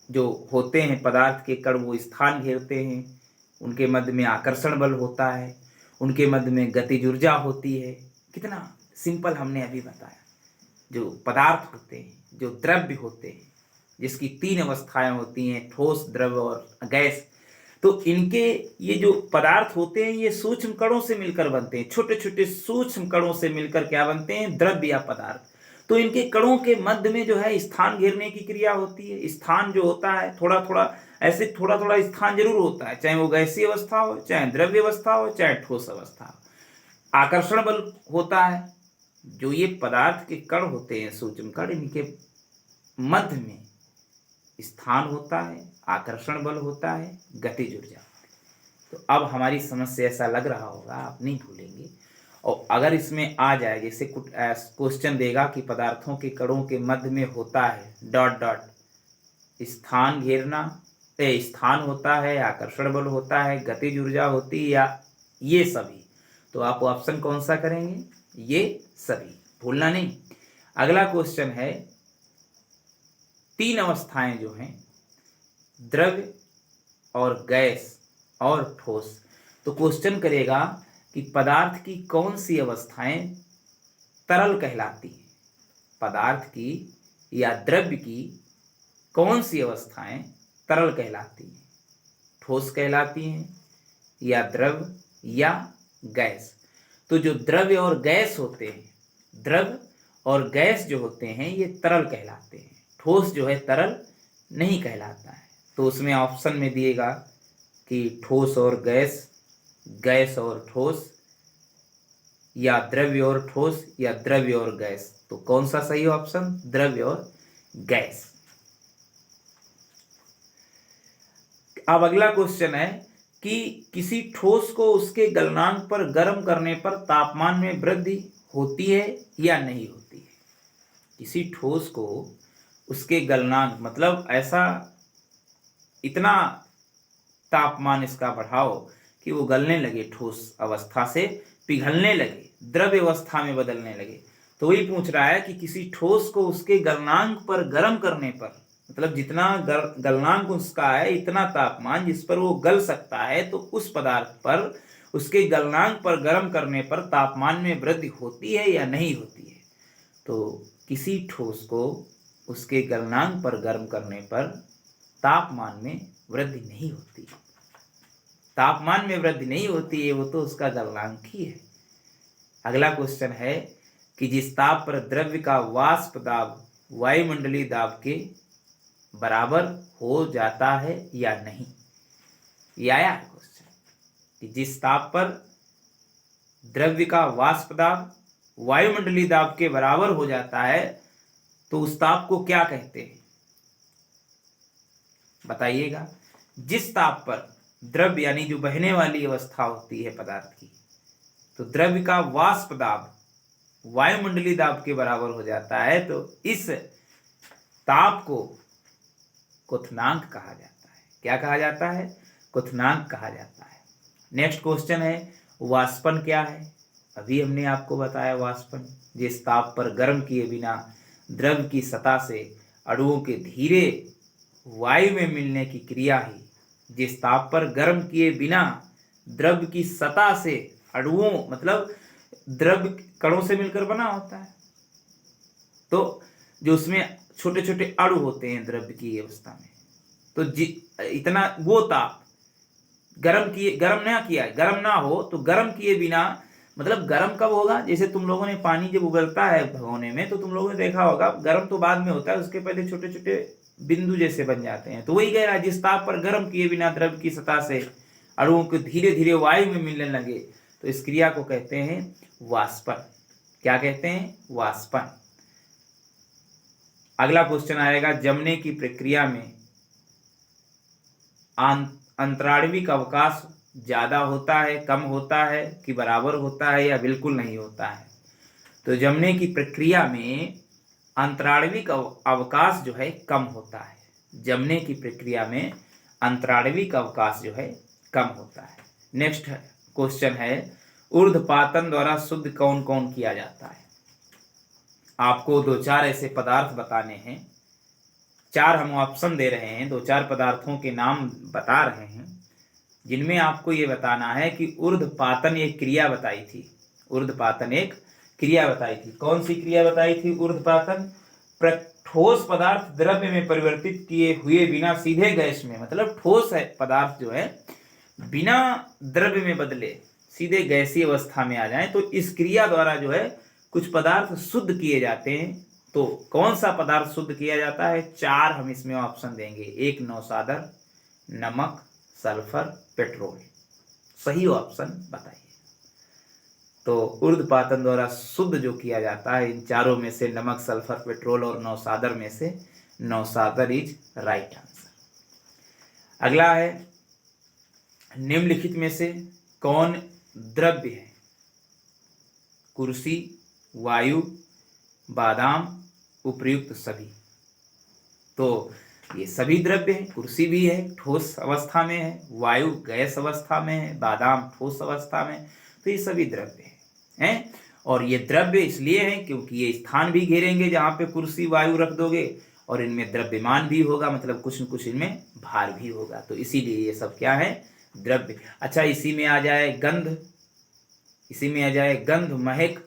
जो होते हैं पदार्थ के कण, वो स्थान घेरते हैं, उनके मध्य में आकर्षण बल होता है, उनके मध्य में गतिज ऊर्जा होती है। कितना सिंपल हमने अभी बताया। जो पदार्थ होते हैं, जो द्रव्य होते हैं, जिसकी 3 अवस्थाएं होती हैं, ठोस, द्रव और गैस, तो इनके ये जो पदार्थ होते हैं ये सूक्ष्म कणों से मिलकर बनते हैं। छोटे छोटे सूक्ष्म कणों से मिलकर क्या बनते हैं, द्रव्य या पदार्थ। तो इनके कणों के मध्य में जो है स्थान घेरने की क्रिया होती है। स्थान जो होता है थोड़ा थोड़ा ऐसे थोड़ा थोड़ा स्थान जरूर होता है, चाहे वो गैसीय अवस्था हो, चाहे द्रव्य अवस्था हो, चाहे ठोस अवस्था हो। आकर्षण बल होता है। जो ये पदार्थ के कण होते हैं, सूक्ष्म कण, इनके मध्य में स्थान होता है, आकर्षण बल होता है, गतिज ऊर्जा। तो अब हमारी समझ से ऐसा लग रहा होगा, आप नहीं भूलेंगे। और अगर इसमें आ जाए, जैसे कुछ क्वेश्चन देगा कि पदार्थों के कणों के मध्य में होता है डॉट डॉट स्थान घेरना, स्थान होता है, आकर्षण बल होता है, गतिज ऊर्जा होती है, या ये सभी, तो आप ऑप्शन कौन सा करेंगे? ये सभी, भूलना नहीं। अगला क्वेश्चन है, तीन अवस्थाएं जो हैं, द्रव्य और गैस और ठोस। तो क्वेश्चन करेगा कि पदार्थ की कौन सी अवस्थाएं तरल कहलाती हैं, पदार्थ की या द्रव्य की कौन सी अवस्थाएं तरल कहलाती हैं, ठोस कहलाती हैं, या द्रव्य या गैस। तो जो द्रव्य और गैस होते हैं, द्रव्य और गैस जो होते हैं ये तरल कहलाते हैं, ठोस जो है तरल नहीं कहलाता है। तो उसमें ऑप्शन में दिएगा कि ठोस और गैस, गैस और ठोस, या द्रव्य और ठोस, या द्रव्य और गैस। तो कौन सा सही ऑप्शन? द्रव्य और गैस। अब अगला क्वेश्चन है कि किसी ठोस को उसके गलनांक पर गर्म करने पर तापमान में वृद्धि होती है या नहीं होती है। किसी ठोस को उसके गलनांक मतलब ऐसा इतना तापमान इसका बढ़ाओ कि वो गलने लगे, ठोस अवस्था से पिघलने लगे, द्रव्य अवस्था में बदलने लगे। तो वही पूछ रहा है कि किसी ठोस को उसके गलनांक पर गर्म करने पर, मतलब जितना गलनांक उसका है इतना तापमान जिस पर वो गल सकता है, तो उस पदार्थ पर उसके गलनांक पर गर्म करने पर तापमान में वृद्धि होती है या नहीं होती है। तो किसी ठोस को उसके गलनांक पर गर्म करने पर तापमान में वृद्धि नहीं होती, तापमान में वृद्धि नहीं होती है, वो तो उसका गलनांक ही है। अगला क्वेश्चन है कि जिस ताप पर द्रव्य का वाष्प दाब वायुमंडलीय दाब के बराबर हो जाता है या नहीं। ये आया है क्वेश्चन कि जिस ताप पर द्रव्य का वाष्प दाब वायुमंडलीय दाब के बराबर हो जाता है तो उस ताप को क्या कहते हैं, बताइएगा। जिस ताप पर द्रव्य यानी जो बहने वाली अवस्था होती है पदार्थ की, तो द्रव्य का वाष्प दाब वायुमंडलीय दाब के बराबर हो जाता है, तो इस ताप को क्वथनांक कहा जाता है। क्या कहा जाता है? क्वथनांक कहा जाता है। नेक्स्ट क्वेश्चन है, वाष्पन क्या है? अभी हमने आपको बताया वाष्पन जिस ताप पर गर्म किए बिना द्रव्य की सतह से अणुओं के धीरे वायु में मिलने की क्रिया ही, जिस ताप पर गर्म किए बिना द्रव्य की सतह से अणुओं मतलब द्रव्य कणों से मिलकर बना होता है, तो जो उसमें छोटे छोटे अणु होते हैं द्रव्य की अवस्था में, तो इतना वो ताप गर्म ना किया है, गर्म ना हो तो गर्म किए बिना, मतलब गर्म कब होगा? जैसे तुम लोगों ने पानी जब उबलता है भगोने में तो तुम लोगों ने देखा होगा गर्म तो बाद में होता है, उसके पहले छोटे छोटे बिंदु जैसे बन जाते हैं। तो वही कह रहा है जिस ताप पर गर्म किए बिना द्रव्य की सतह से अणुओं को धीरे धीरे वायु में मिलने लगे, तो इस क्रिया को कहते हैं वाष्पन। क्या कहते हैं? वाष्पन। अगला क्वेश्चन आएगा, जमने की प्रक्रिया में अंतराणविक अवकाश ज्यादा होता है, कम होता है कि बराबर होता है या बिल्कुल नहीं होता है। तो जमने की प्रक्रिया में अंतराणविक अवकाश जो है कम होता है। जमने की प्रक्रिया में अंतराणविक अवकाश जो है कम होता है। नेक्स्ट क्वेश्चन है, ऊर्ध्वपातन द्वारा शुद्ध कौन कौन किया जाता है? आपको दो चार ऐसे पदार्थ बताने हैं, चार हम ऑप्शन दे रहे हैं, दो चार पदार्थों के नाम बता रहे हैं, जिनमें आपको ये बताना है कि ऊर्ध्वपातन एक क्रिया बताई थी। ऊर्ध्वपातन एक क्रिया बताई थी। कौन सी क्रिया बताई थी? ऊर्ध्वपातन। ठोस पदार्थ द्रव्य में परिवर्तित किए हुए बिना सीधे गैस में, मतलब ठोस है पदार्थ जो है बिना द्रव्य में बदले सीधे गैसीय अवस्था में आ जाए, तो इस क्रिया द्वारा जो है कुछ पदार्थ शुद्ध किए जाते हैं। तो कौन सा पदार्थ शुद्ध किया जाता है? चार हम इसमें ऑप्शन देंगे। एक नौसादर, नमक, सल्फर, पेट्रोल। सही ऑप्शन बताइए। तो ऊर्ध्वपातन द्वारा शुद्ध जो किया जाता है इन चारों में से नमक, सल्फर, पेट्रोल और नौसादर में से नौसादर इज राइट आंसर। अगला है, निम्नलिखित में से कौन द्रव्य है? कुर्सी, वायु, बादाम, उपर्युक्त सभी। तो ये सभी द्रव्य हैं। कुर्सी भी है, ठोस अवस्था में है, वायु गैस अवस्था में है, बादाम ठोस अवस्था में। तो ये सभी द्रव्य हैं। और ये द्रव्य इसलिए हैं क्योंकि ये स्थान भी घेरेंगे जहाँ पे कुर्सी वायु रख दोगे, और इनमें द्रव्यमान भी होगा, मतलब कुछ न कुछ इनमें भार भी होगा। तो इसीलिए ये सब क्या है? द्रव्य। अच्छा, इसी में आ जाए गंध, इसी में आ जाए गंध, महक।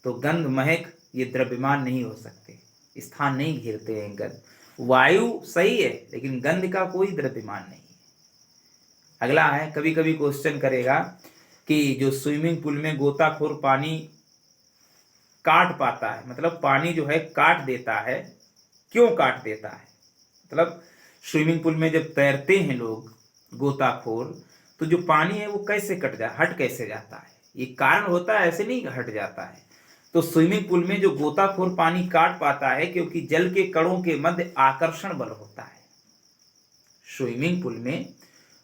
तो गंध, महक ये द्रव्यमान नहीं हो सकते, स्थान नहीं घेरते हैं गंध। वायु सही है, लेकिन गंध का कोई द्रव्यमान नहीं है। अगला है, कभी कभी क्वेश्चन करेगा कि जो स्विमिंग पूल में गोताखोर पानी काट पाता है, मतलब पानी जो है काट देता है, क्यों काट देता है? मतलब स्विमिंग पूल में जब तैरते हैं लोग गोताखोर, तो जो पानी है वो कैसे हट कैसे जाता है? ये कारण होता है, ऐसे नहीं हट जाता है। तो स्विमिंग पूल में जो गोताखोर पानी काट पाता है क्योंकि जल के कणों के मध्य आकर्षण बल होता है। स्विमिंग पूल में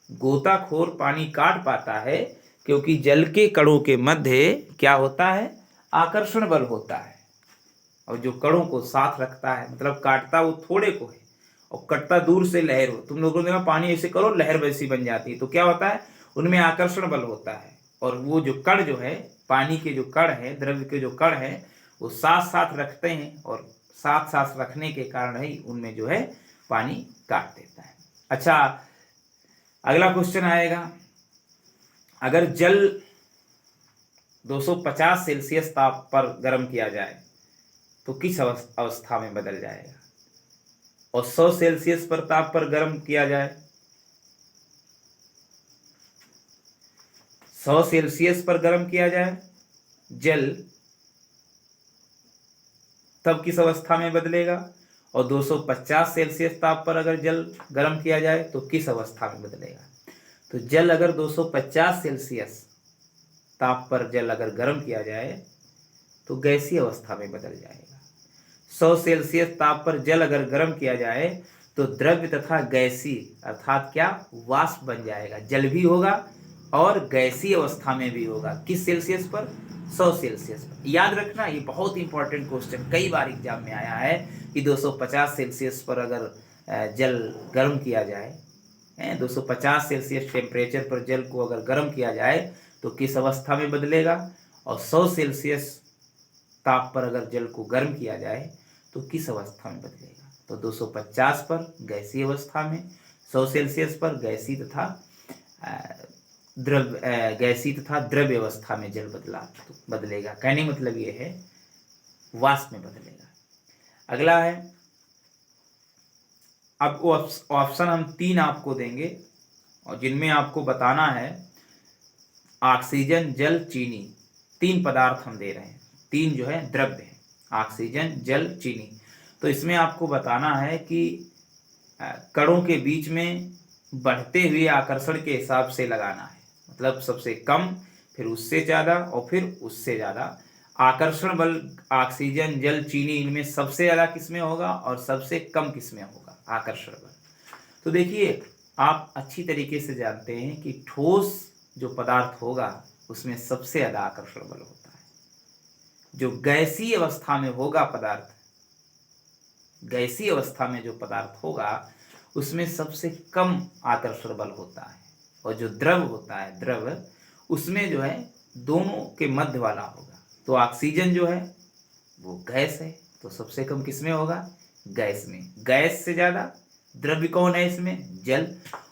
गोताखोर पानी काट पाता है क्योंकि जल के कणों के मध्य क्या होता है? आकर्षण बल होता है। और जो कणों को साथ रखता है, मतलब काटता वो थोड़े को है और कटता दूर से लहर हो। तुम लोगों ने पानी ऐसे करो, लहर वैसी बन जाती है। तो क्या होता है? उनमें आकर्षण बल होता है, और वो जो कण जो है, पानी के जो कण है, द्रव्य के जो कण है, वो साथ साथ रखते हैं, और साथ साथ रखने के कारण ही उनमें जो है पानी काट देता है। अच्छा, अगला क्वेश्चन आएगा, अगर जल 250 सेल्सियस ताप पर गर्म किया जाए तो किस अवस्था में बदल जाएगा? और 100 सेल्सियस पर ताप पर गर्म किया जाए, 100 सेल्सियस पर गर्म किया जाए जल, तब किस अवस्था में बदलेगा? और 250 सेल्सियस ताप पर अगर जल गर्म किया जाए तो किस अवस्था में बदलेगा? तो जल अगर 250 सेल्सियस ताप पर जल अगर गर्म किया जाए तो गैसीय अवस्था में बदल जाएगा। 100 सेल्सियस ताप पर जल अगर गर्म किया जाए तो द्रव्य तथा गैसीय, अर्थात क्या, वाष्प बन जाएगा। जल भी होगा और गैसीय अवस्था में भी होगा। किस सेल्सियस पर? 100 सेल्सियस पर। याद रखना, ये बहुत इंपॉर्टेंट क्वेश्चन कई बार एग्जाम में आया है कि 250 सेल्सियस पर अगर जल गर्म किया जाए, 250 सेल्सियस टेम्परेचर पर जल को अगर गर्म किया जाए तो किस अवस्था में बदलेगा? और 100 सेल्सियस ताप पर अगर जल को गर्म किया जाए तो किस अवस्था में बदलेगा? तो 250 पर गैसीय अवस्था में, 100 सेल्सियस पर गैसीय तथा द्रव्य अवस्था में जल बदलेगा। कहने मतलब ये है वाष्प में बदलेगा। अगला है, अब ऑप्शन हम 3 आपको देंगे और जिनमें आपको बताना है ऑक्सीजन, जल, चीनी। 3 पदार्थ हम दे रहे हैं, 3 जो है द्रव्य है, ऑक्सीजन, जल, चीनी। तो इसमें आपको बताना है कि कणों के बीच में बढ़ते हुए आकर्षण के हिसाब से लगाना है। मतलब सबसे कम, फिर उससे ज़्यादा और फिर उससे ज़्यादा। आकर्षण बल ऑक्सीजन, जल, चीनी, इनमें सबसे ज़्यादा किसमें होगा और सबसे कम किसमें होगा आकर्षण बल? तो देखिए, आप अच्छी तरीके से जानते हैं कि ठोस जो पदार्थ होगा उसमें सबसे ज़्यादा आकर्षण बल होता है। जो गैसीय अवस्था में होगा पदार्थ, गैसीय अवस्था में जो पदार्थ होगा उसमें सबसे कम आकर्षण बल होता है। और जो द्रव होता है, द्रव, उसमें जो है दोनों के मध्य वाला होगा। तो ऑक्सीजन जो है वो गैस है, तो सबसे कम किसमें होगा? गैस में। गैस से ज़्यादा द्रव्य कौन है इसमें? जल।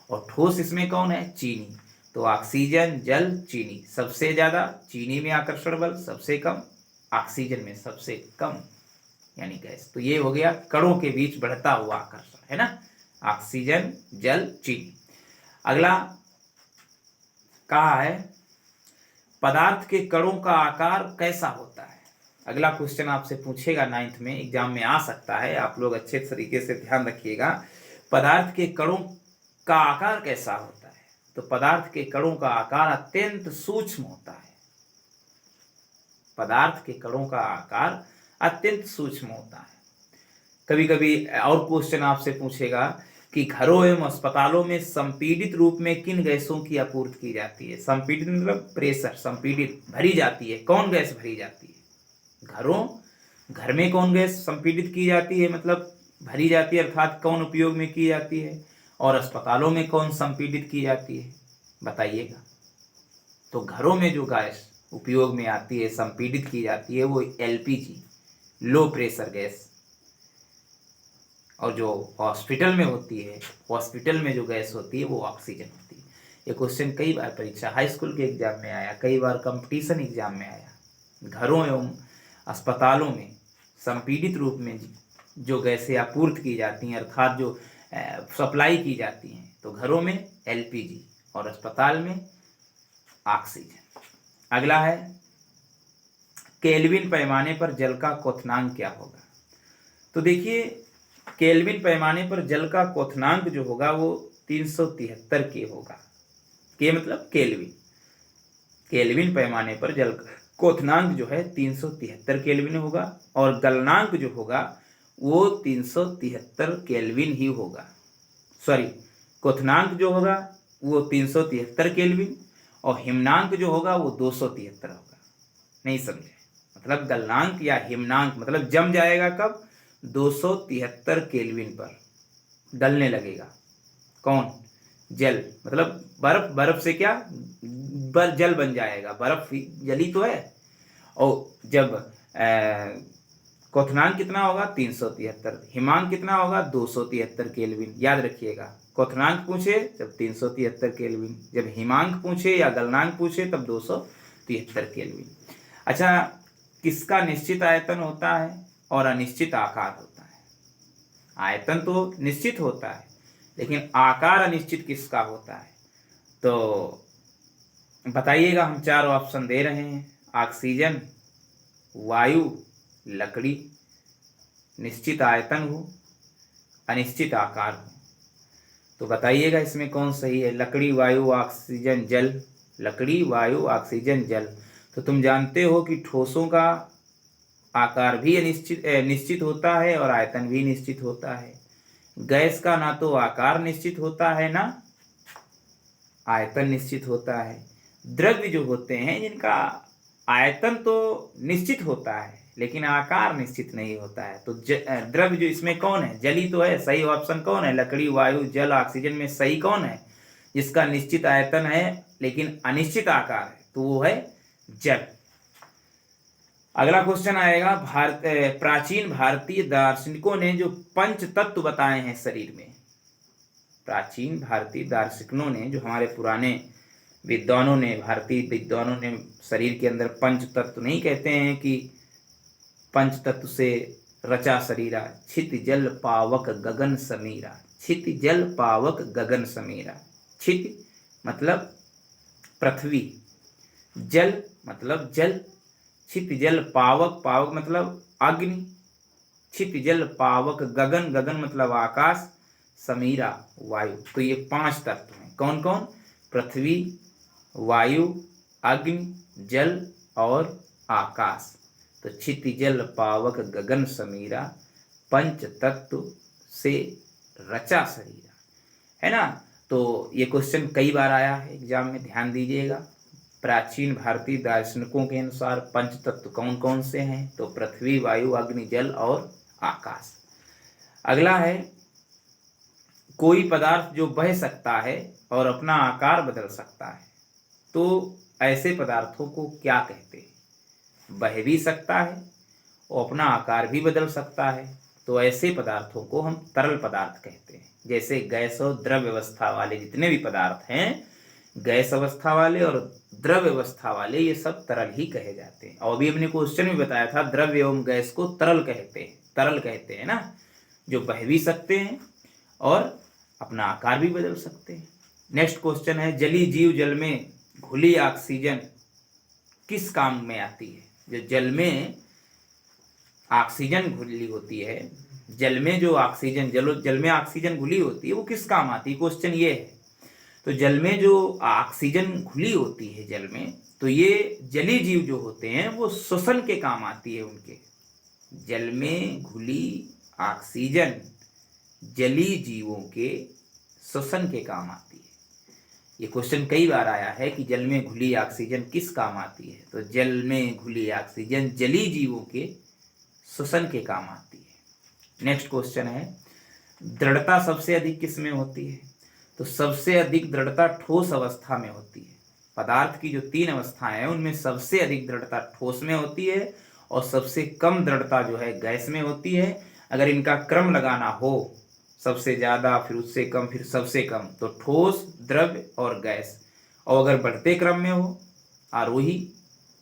और ठोस इसमें कौन है? चीनी। तो ऑक्सीजन, जल, चीनी, सबसे ज़्यादा चीनी में आकर्षण बल, सबसे कम ऑक्सीजन में, सबसे कम यानी गैस। तो ये हो गया कणों के बीच बढ़ता हुआ आकर्षण, है ना, ऑक्सीजन, जल, चीनी। अगला कहा है पदार्थ के कणों का आकार कैसा होता है? अगला क्वेश्चन आपसे पूछेगा 9th में, एग्जाम में आ सकता है, आप लोग अच्छे तरीके से ध्यान रखिएगा। पदार्थ के कणों का आकार कैसा होता है? तो पदार्थ के कणों का आकार अत्यंत सूक्ष्म होता है। पदार्थ के कणों का आकार अत्यंत सूक्ष्म होता है। कभी कभी और क्वेश्चन आपसे पूछेगा कि घरों एवं अस्पतालों में संपीडित रूप में किन गैसों की आपूर्ति की जाती है? संपीडित मतलब प्रेशर, संपीडित, भरी जाती है। कौन गैस भरी जाती है? घर में कौन गैस संपीड़ित की जाती है, मतलब भरी जाती है, अर्थात कौन उपयोग में की जाती है, और अस्पतालों में कौन संपीड़ित की जाती है, बताइएगा। तो घरों में जो गैस उपयोग में आती है, संपीड़ित की जाती है, वो एलपीजी, लो प्रेशर गैस। और जो हॉस्पिटल में होती है, हॉस्पिटल में जो गैस होती है वो ऑक्सीजन होती है। ये क्वेश्चन कई बार परीक्षा हाई स्कूल के एग्जाम में आया, कई बार कंपटीशन एग्जाम में आया। घरों एवं अस्पतालों में संपीड़ित रूप में जो गैसें आपूर्ति की जाती हैं, अर्थात जो सप्लाई की जाती हैं, तो घरों में एलपीजी और अस्पताल में ऑक्सीजन। अगला है, केल्विन पैमाने पर जल का क्वथनांक क्या होगा। तो देखिए, केल्विन पैमाने पर जल का क्वथनांक जो होगा वो 373 के होगा। के मतलब केल्विन। केल्विन पैमाने पर जल का क्वथनांक जो है 373 केल्विन होगा, और गलनांक जो होगा वो 373 केल्विन ही होगा। सॉरी, क्वथनांक जो होगा वो 373 केल्विन, और हिमनांक जो होगा वो 273 होगा। नहीं समझे, मतलब गलनांक या हिमनांक मतलब जम जाएगा कब, 273 केल्विन पर गलने लगेगा। कौन, जल, मतलब बर्फ। बर्फ से क्या जल बन जाएगा, बर्फ जली तो है। और जब क्वथनांक कितना होगा 373, हिमांक कितना होगा 273 केल्विन। याद रखिएगा, क्वथनांक पूछे जब 373 केल्विन, जब हिमांक पूछे या गलनांक पूछे तब 273 केल्विन। अच्छा, किसका निश्चित आयतन होता है और अनिश्चित आकार होता है। आयतन तो निश्चित होता है, लेकिन आकार अनिश्चित किसका होता है, तो बताइएगा। हम 4 ऑप्शन दे रहे हैं, ऑक्सीजन, वायु, लकड़ी। निश्चित आयतन हो, अनिश्चित आकार हो, तो बताइएगा इसमें कौन सही है। लकड़ी, वायु, ऑक्सीजन, जल। लकड़ी, वायु, ऑक्सीजन, जल। तो तुम जानते हो कि ठोसों का आकार भी निश्चित होता है और आयतन भी निश्चित होता है। गैस का ना तो आकार निश्चित होता है ना आयतन निश्चित होता है। द्रव्य जो होते हैं जिनका आयतन तो निश्चित होता है लेकिन आकार निश्चित नहीं होता है। तो द्रव्य जो इसमें कौन है, जल ही तो है। सही ऑप्शन कौन है, लकड़ी, वायु, जल, ऑक्सीजन में सही कौन है, जिसका निश्चित आयतन है लेकिन अनिश्चित आकार है, तो वो है जल। अगला क्वेश्चन आएगा, प्राचीन भारतीय दार्शनिकों ने जो पंच तत्व बताए हैं शरीर में। प्राचीन भारतीय दार्शनिकों ने, जो हमारे पुराने विद्वानों ने, भारतीय विद्वानों ने शरीर के अंदर पंच तत्व नहीं कहते हैं कि पंच तत्व से रचा शरीरा, छित जल पावक गगन समीरा। छित जल पावक गगन समीरा। छित मतलब पृथ्वी, जल मतलब जल, छित जल पावक, पावक मतलब अग्नि, छित जल पावक गगन, गगन मतलब आकाश, समीरा वायु। तो ये 5 तत्व हैं। कौन कौन, पृथ्वी, वायु, अग्नि, जल और आकाश। तो छित जल पावक गगन समीरा, पंच तत्व से रचा शरीरा, है ना। तो ये क्वेश्चन कई बार आया है एग्जाम में, ध्यान दीजिएगा। प्राचीन भारतीय दार्शनिकों के अनुसार पंच तत्व कौन कौन से हैं, तो पृथ्वी, वायु, अग्नि, जल और आकाश। अगला है, कोई पदार्थ जो बह सकता है और अपना आकार बदल सकता है, तो ऐसे पदार्थों को क्या कहते हैं। बह भी सकता है और अपना आकार भी बदल सकता है, तो ऐसे पदार्थों को हम तरल पदार्थ कहते हैं। जैसे गैस और द्रव अवस्था वाले जितने भी पदार्थ हैं, गैस अवस्था वाले और द्रव अवस्था वाले, ये सब तरल ही कहे जाते हैं। और अभी हमने क्वेश्चन में बताया था, द्रव्य एवं गैस को तरल कहते हैं ना, जो बह भी सकते हैं और अपना आकार भी बदल सकते हैं। नेक्स्ट क्वेश्चन है, जली जीव जल में घुली ऑक्सीजन किस काम में आती है। जो जल में ऑक्सीजन घुली होती है, जल में जो ऑक्सीजन, जल में ऑक्सीजन घुली होती है, वो किस काम आती है, क्वेश्चन ये है। तो जल में जो ऑक्सीजन घुली होती है जल में, तो ये जलीय जीव जो होते हैं वो श्वसन के काम आती है उनके। जल में घुली ऑक्सीजन जलीय जीवों के श्वसन के काम आती है। ये क्वेश्चन कई बार आया है कि जल में घुली ऑक्सीजन किस काम आती है। तो जल में घुली ऑक्सीजन जलीय जीवों के श्वसन के काम आती है। नेक्स्ट क्वेश्चन है, दृढ़ता सबसे अधिक किस में होती है। तो सबसे अधिक दृढ़ता ठोस अवस्था में होती है। पदार्थ की जो 3 अवस्थाएं हैं उनमें सबसे अधिक दृढ़ता ठोस में होती है और सबसे कम दृढ़ता जो है गैस में होती है। अगर इनका क्रम लगाना हो, सबसे ज़्यादा फिर उससे कम फिर सबसे कम, तो ठोस, द्रव्य और गैस। और अगर बढ़ते क्रम में हो आरोही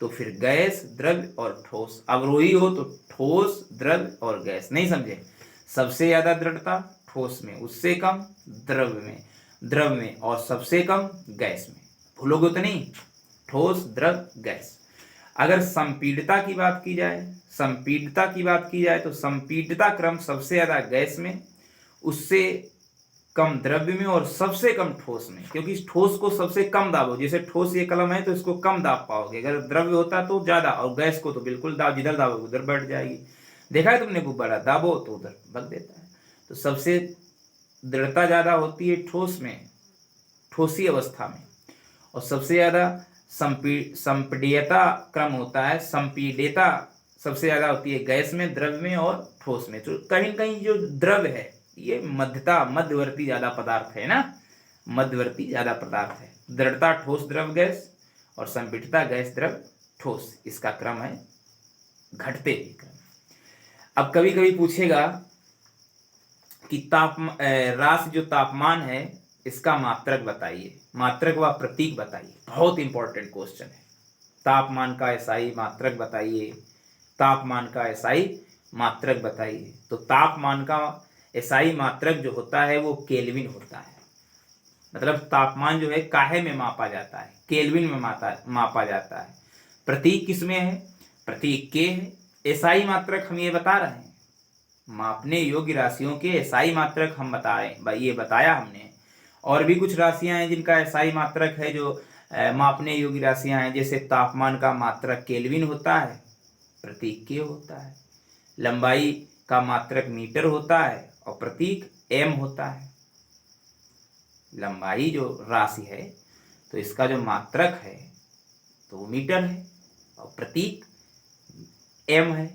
तो फिर गैस, द्रव्य और ठोस। अवरोही हो तो ठोस, द्रव्य और गैस। नहीं समझे? सबसे ज़्यादा दृढ़ता ठोस में, उससे कम द्रव्य में और सबसे कम गैस में। भूलोगे तो नहीं? ठोस, द्रव्य, गैस। अगर संपीड़ितता की बात की जाए तो संपीड़ितता क्रम सबसे ज़्यादा गैस में, उससे कम द्रव्य में और सबसे कम ठोस में। क्योंकि इस ठोस को सबसे कम दाबो, जैसे ठोस ये कलम है तो इसको कम दाब पाओगे, अगर द्रव्य होता तो ज़्यादा, और गैस को तो बिल्कुल दाब, जिधर दाबोगे उधर बैठ जाएगी। देखा है तुमने गुब्बारा, दाबो तो उधर भग देता है। तो सबसे दृढ़ता ज़्यादा होती है ठोस में, ठोसी अवस्था में, और सबसे ज़्यादा संपीड्यता क्रम होता है, संपीड्यता सबसे ज़्यादा होती है गैस में, द्रव्य में और ठोस में। तो कहीं कहीं जो द्रव्य है ये मध्यवर्ती ज़्यादा पदार्थ है ना, मध्यवर्ती ज़्यादा पदार्थ है। दृढ़ता ठोस, द्रव्य, गैस, और संपीड़ितता गैस, द्रव्य, ठोस। इसका क्रम है घटते हुए क्रम। अब कभी कभी पूछेगा कि राशि जो तापमान है इसका मात्रक बताइए, मात्रक व प्रतीक बताइए। बहुत इंपॉर्टेंट क्वेश्चन है। तापमान का एसआई मात्रक बताइए, तापमान का एसआई मात्रक बताइए। तो तापमान का एसआई मात्रक जो होता है वो केल्विन होता है। मतलब तापमान जो है काहे में मापा जाता है, केल्विन में मापा जाता है। प्रतीक किसमें है? प्रतीक के है। एसआई मात्रक हम ये बता रहे हैं, मापने योग्य राशियों के एसआई मात्रक हम ये बताया हमने। और भी कुछ राशियां हैं जिनका एसआई मात्रक है, जो मापने योग्य राशियां हैं। जैसे तापमान का मात्रक केल्विन होता है, प्रतीक के होता है। लंबाई का मात्रक मीटर होता है और प्रतीक एम होता है। लंबाई जो राशि है तो इसका जो मात्रक है तो वो मीटर है और प्रतीक एम है।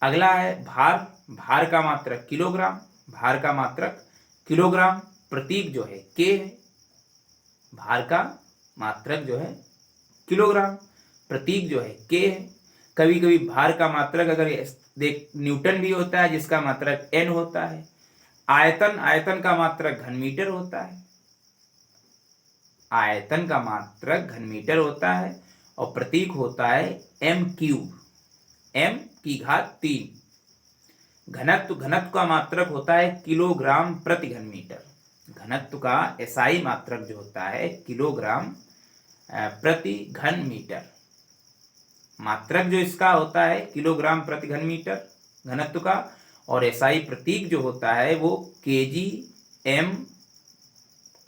अगला है भार। भार का मात्रक किलोग्राम, भार का मात्रक किलोग्राम, प्रतीक जो है के है। भार का मात्रक जो है किलोग्राम, प्रतीक जो है के है। कभी कभी भार का मात्रक अगर देख न्यूटन भी होता है जिसका मात्रक एन होता है। आयतन का मात्रक घन मीटर होता है, आयतन का मात्रक घन मीटर होता है और प्रतीक होता है एम क्यूब, एम की घात 3। घनत्व का मात्रक होता है किलोग्राम प्रति घन मीटर। घनत्व का एसआई मात्रक जो होता है किलोग्राम प्रति घन मीटर। मात्रक जो इसका होता है किलोग्राम प्रति घन मीटर घनत्व का, और एसआई प्रतीक जो होता है वो केजी एम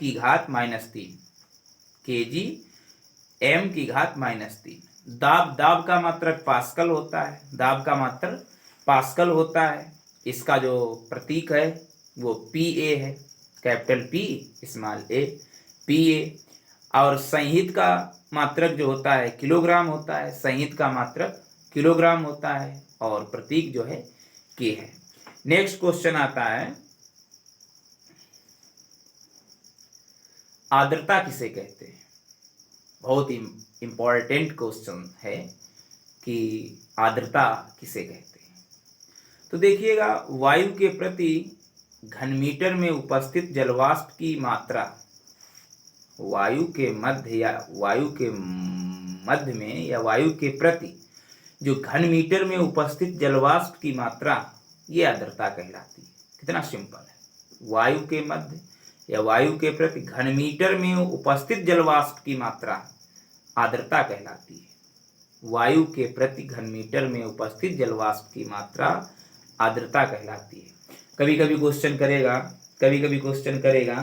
की घात -3, केजी एम की घात -3। दाब का मात्रक पास्कल होता है, दाब का मात्रक पास्कल होता है। इसका जो प्रतीक है वो पीए है, कैपिटल पी स्मॉल ए, पीए। और संहित का मात्रक जो होता है किलोग्राम होता है, संहित का मात्रक किलोग्राम होता है और प्रतीक जो है के है। नेक्स्ट क्वेश्चन आता है, आर्द्रता किसे कहते हैं। बहुत ही इंपॉर्टेंट क्वेश्चन है कि आर्द्रता किसे कहते हैं। तो देखिएगा, वायु के प्रति घन मीटर में उपस्थित जलवाष्प की मात्रा, वायु के मध्य में या वायु के प्रति जो घन मीटर में उपस्थित जलवाष्प की मात्रा, ये आर्द्रता कहलाती है। कितना सिंपल है। वायु के मध्य या वायु के प्रति घन मीटर में उपस्थित जलवाष्प की मात्रा आर्द्रता कहलाती है। वायु के प्रति घन मीटर में उपस्थित जलवाष्प की मात्रा आर्द्रता कहलाती है। कभी कभी क्वेश्चन करेगा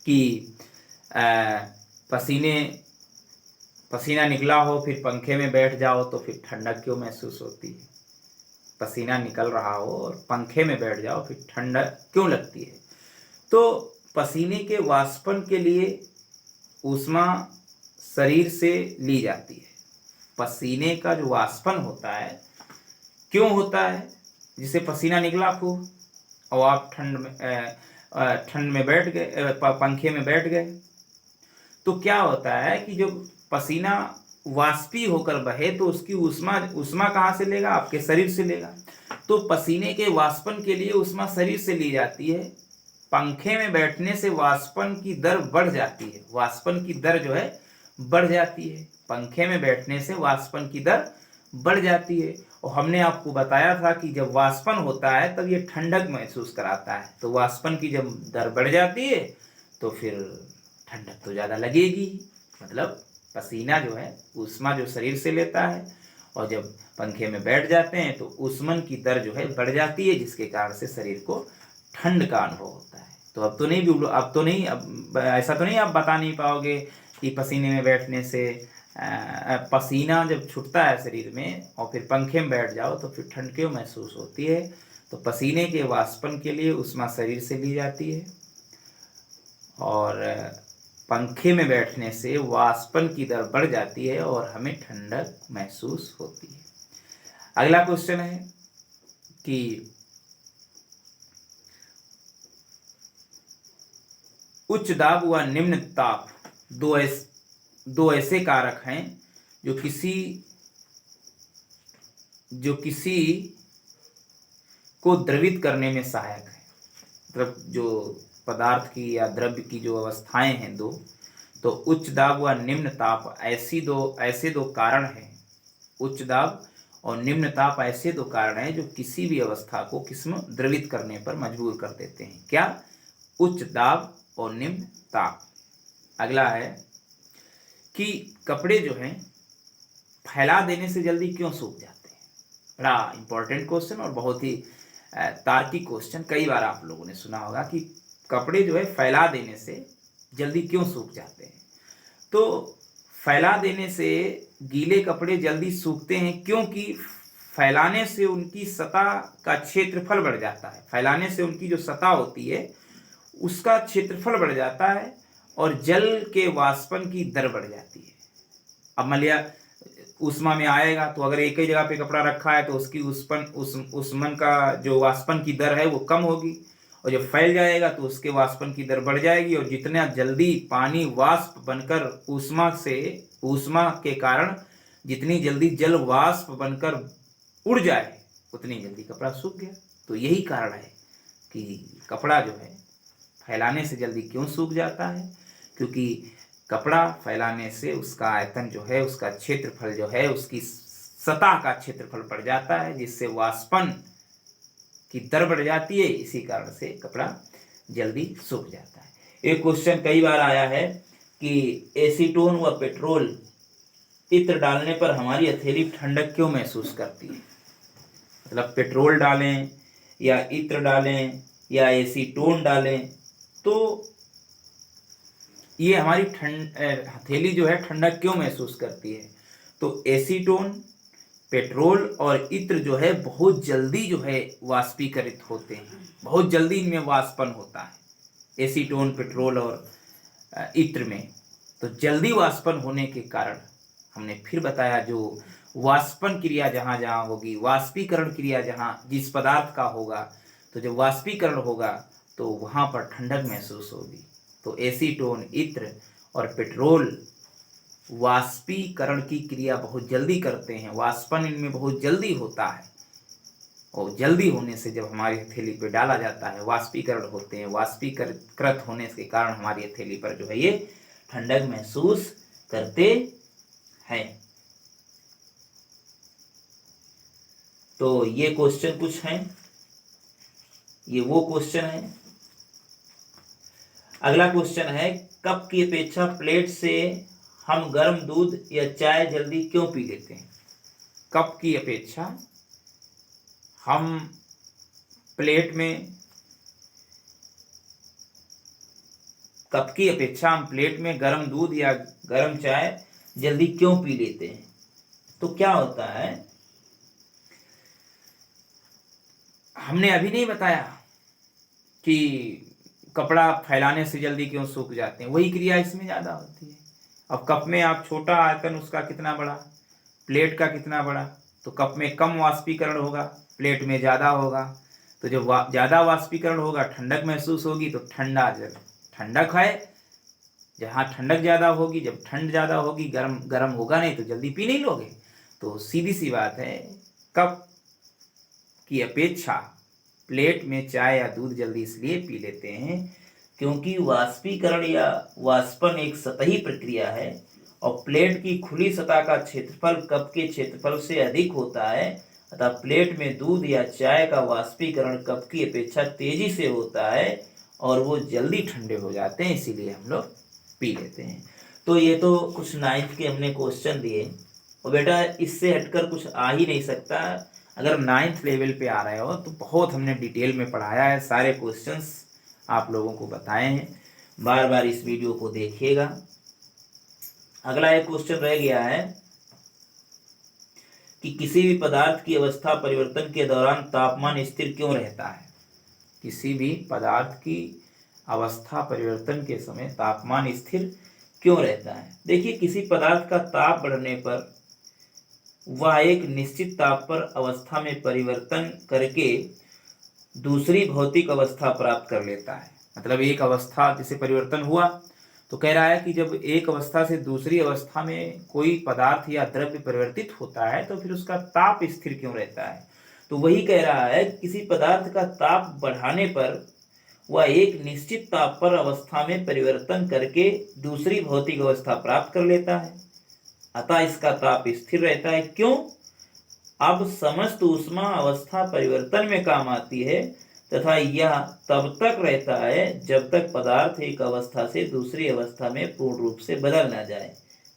कि पसीना निकला हो फिर पंखे में बैठ जाओ तो फिर ठंडक क्यों महसूस होती है। पसीना निकल रहा हो और पंखे में बैठ जाओ फिर ठंडक क्यों लगती है। तो पसीने के वाष्पन के लिए ऊष्मा शरीर से ली जाती है। पसीने का जो वाष्पन होता है क्यों होता है? जिसे पसीना निकला खूब और आप ठंड में बैठ गए, पंखे में बैठ गए, तो क्या होता है कि जब पसीना वाष्पी होकर बहे तो उसकी ऊष्मा कहाँ से लेगा? आपके शरीर से लेगा। तो पसीने के वाष्पन के लिए ऊष्मा शरीर से ली जाती है। पंखे में बैठने से वाष्पन की दर बढ़ जाती है, वाष्पन की दर जो है बढ़ जाती है। पंखे में बैठने से वाष्पन की दर बढ़ जाती है। और हमने आपको बताया था कि जब वाष्पन होता है तब ये ठंडक महसूस कराता है। तो वाष्पन की जब दर बढ़ जाती है तो फिर ठंडक तो ज़्यादा लगेगी। मतलब पसीना जो है ऊष्मा जो शरीर से लेता है, और जब पंखे में बैठ जाते हैं तो ऊष्मन की दर जो है बढ़ जाती है, जिसके कारण से शरीर को ठंड का अनुभव होता है। तो अब ऐसा तो नहीं आप बता नहीं पाओगे कि पसीने में बैठने से पसीना जब छूटता है शरीर में और फिर पंखे में बैठ जाओ तो फिर ठंड क्यों महसूस होती है? तो पसीने के वाष्पन के लिए ऊष्मा शरीर से ली जाती है और पंखे में बैठने से वाष्पन की दर बढ़ जाती है और हमें ठंडक महसूस होती है। अगला क्वेश्चन है कि उच्च दाब व निम्न ताप दो ऐसे कारक हैं जो किसी को द्रवित करने में सहायक है। मतलब जो पदार्थ की या द्रव्य की जो अवस्थाएं हैं दो, तो उच्च दाब व निम्न ताप ऐसे दो कारण हैं। उच्च दाब और निम्न ताप ऐसे दो कारण हैं जो किसी भी अवस्था को किस्म द्रवित करने पर मजबूर कर देते हैं। क्या? उच्च दाब और निम्न ताप। अगला है कि कपड़े जो हैं फैला देने से जल्दी क्यों सूख जाते हैं? बड़ा इंपॉर्टेंट क्वेश्चन और बहुत ही तार्किक क्वेश्चन। कई बार आप लोगों ने सुना होगा कि कपड़े जो है फैला देने से जल्दी क्यों सूख जाते हैं। तो फैला देने से गीले कपड़े जल्दी सूखते हैं क्योंकि फैलाने से उनकी सतह का क्षेत्रफल बढ़ जाता है। फैलाने से उनकी जो सतह होती है उसका क्षेत्रफल बढ़ जाता है और जल के वाष्पन की दर बढ़ जाती है। अब मान लिया ऊष्मा में आएगा तो अगर एक ही जगह पे कपड़ा रखा है तो उसकी ऊष्मन का जो वाष्पन की दर है वो कम होगी, और जब फैल जाएगा तो उसके वाष्पन की दर बढ़ जाएगी। और जितना जल्दी पानी वाष्प बनकर ऊष्मा के कारण जितनी जल्दी जल वाष्प बनकर उड़ जाए उतनी जल्दी कपड़ा सूख गया। तो यही कारण है कि कपड़ा जो है फैलाने से जल्दी क्यों सूख जाता है, क्योंकि कपड़ा फैलाने से उसका आयतन जो है, उसका क्षेत्रफल जो है, उसकी सतह का क्षेत्रफल बढ़ जाता है, जिससे वाष्पन की दर बढ़ जाती है। इसी कारण से कपड़ा जल्दी सूख जाता है। एक क्वेश्चन कई बार आया है कि एसीटोन व पेट्रोल इत्र डालने पर हमारी हथेली ठंडक क्यों महसूस करती है? मतलब पेट्रोल डालें या इत्र डालें या एसीटोन डालें तो ये हमारी हथेली जो है ठंडक क्यों महसूस करती है? तो एसीटोन, पेट्रोल और इत्र जो है बहुत जल्दी जो है वाष्पीकरित होते हैं, बहुत जल्दी इनमें वाष्पन होता है एसीटोन, पेट्रोल और इत्र में। तो जल्दी वाष्पन होने के कारण हमने फिर बताया जो वाष्पन क्रिया जहाँ जहाँ होगी, वाष्पीकरण क्रिया जहाँ जिस पदार्थ का होगा, तो जब वाष्पीकरण होगा तो वहाँ पर ठंडक महसूस होगी। तो एसीटोन, इत्र और पेट्रोल वाष्पीकरण की क्रिया बहुत जल्दी करते हैं, वाष्पन इनमें बहुत जल्दी होता है, और जल्दी होने से जब हमारी हथेली पर डाला जाता है वाष्पीकरण होते हैं, वाष्पीकृत होने के कारण हमारी हथेली पर जो है ये ठंडक महसूस करते हैं। तो ये क्वेश्चन कुछ हैं, ये वो क्वेश्चन है। अगला क्वेश्चन है कप की अपेक्षा प्लेट से हम गर्म दूध या चाय जल्दी क्यों पी लेते हैं? कप की अपेक्षा हम प्लेट में गर्म दूध या गर्म चाय जल्दी क्यों पी लेते हैं? तो क्या होता है, हमने अभी नहीं बताया कि कपड़ा फैलाने से जल्दी क्यों सूख जाते हैं, वही क्रिया इसमें ज़्यादा होती है। अब कप में आप छोटा आयतन उसका कितना बड़ा, प्लेट का कितना बड़ा, तो कप में कम वाष्पीकरण होगा, प्लेट में ज़्यादा होगा। तो जब ज़्यादा वाष्पीकरण होगा, ठंडक महसूस होगी, तो ठंडा जल, ठंडक है, जहाँ ठंडक ज़्यादा होगी, जब ठंड ज़्यादा होगी, गर्म गर्म होगा नहीं तो जल्दी पी नहीं लोगे। तो सीधी सी बात है, कप की अपेक्षा प्लेट में चाय या दूध जल्दी इसलिए पी लेते हैं क्योंकि वाष्पीकरण या वाष्पन एक सतही प्रक्रिया है और प्लेट की खुली सतह का क्षेत्रफल कप के क्षेत्रफल से अधिक होता है। अतः प्लेट में दूध या चाय का वाष्पीकरण कप की अपेक्षा तेजी से होता है और वो जल्दी ठंडे हो जाते हैं, इसीलिए हम लोग पी लेते हैं। तो ये तो कुछ 9th के हमने क्वेश्चन दिए और बेटा इससे हटकर कुछ आ ही नहीं सकता। अगर 9th लेवल पे आ रहे हो तो बहुत हमने डिटेल में पढ़ाया है, सारे क्वेश्चंस आप लोगों को बताए हैं, बार बार इस वीडियो को देखिएगा। अगला एक क्वेश्चन रह गया है कि किसी भी पदार्थ की अवस्था परिवर्तन के दौरान तापमान स्थिर क्यों रहता है। किसी भी पदार्थ की अवस्था परिवर्तन के समय तापमान स्थिर क्यों रहता है। देखिए, किसी पदार्थ का ताप बढ़ने पर वह एक निश्चित ताप पर अवस्था में परिवर्तन करके दूसरी भौतिक अवस्था प्राप्त कर लेता है। मतलब एक अवस्था जैसे परिवर्तन हुआ तो कह रहा है कि जब एक अवस्था से दूसरी अवस्था में कोई पदार्थ या द्रव्य परिवर्तित होता है तो फिर उसका ताप स्थिर क्यों रहता है। तो वही कह रहा है, किसी पदार्थ का ताप बढ़ाने पर वह एक निश्चित ताप पर अवस्था में परिवर्तन करके दूसरी भौतिक अवस्था प्राप्त कर लेता है, अतः इसका ताप स्थिर रहता है। क्यों? अब समस्त ऊष्मा अवस्था परिवर्तन में काम आती है तथा यह तब तक रहता है जब तक पदार्थ एक अवस्था से दूसरी अवस्था में पूर्ण रूप से बदल ना जाए।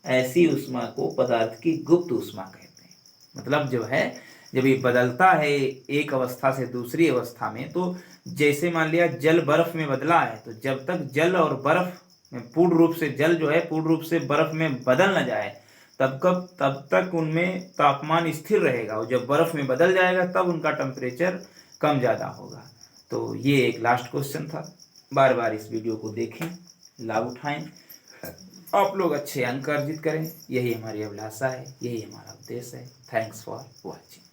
ऐसी ऊष्मा को पदार्थ की गुप्त ऊष्मा कहते हैं। मतलब जो है, जब ये बदलता है एक अवस्था से दूसरी अवस्था में, तो जैसे मान लिया जल बर्फ में बदला है, तो जब तक जल और बर्फ में पूर्ण रूप से, जल जो है पूर्ण रूप से बर्फ में बदल न जाए तब तक उनमें तापमान स्थिर रहेगा, और जब बर्फ में बदल जाएगा तब उनका टेम्परेचर कम ज़्यादा होगा। तो ये एक लास्ट क्वेश्चन था। बार बार इस वीडियो को देखें, लाभ उठाएं, आप लोग अच्छे अंक अर्जित करें, यही हमारी अभिलाषा है, यही हमारा उद्देश्य है। Thanks for watching.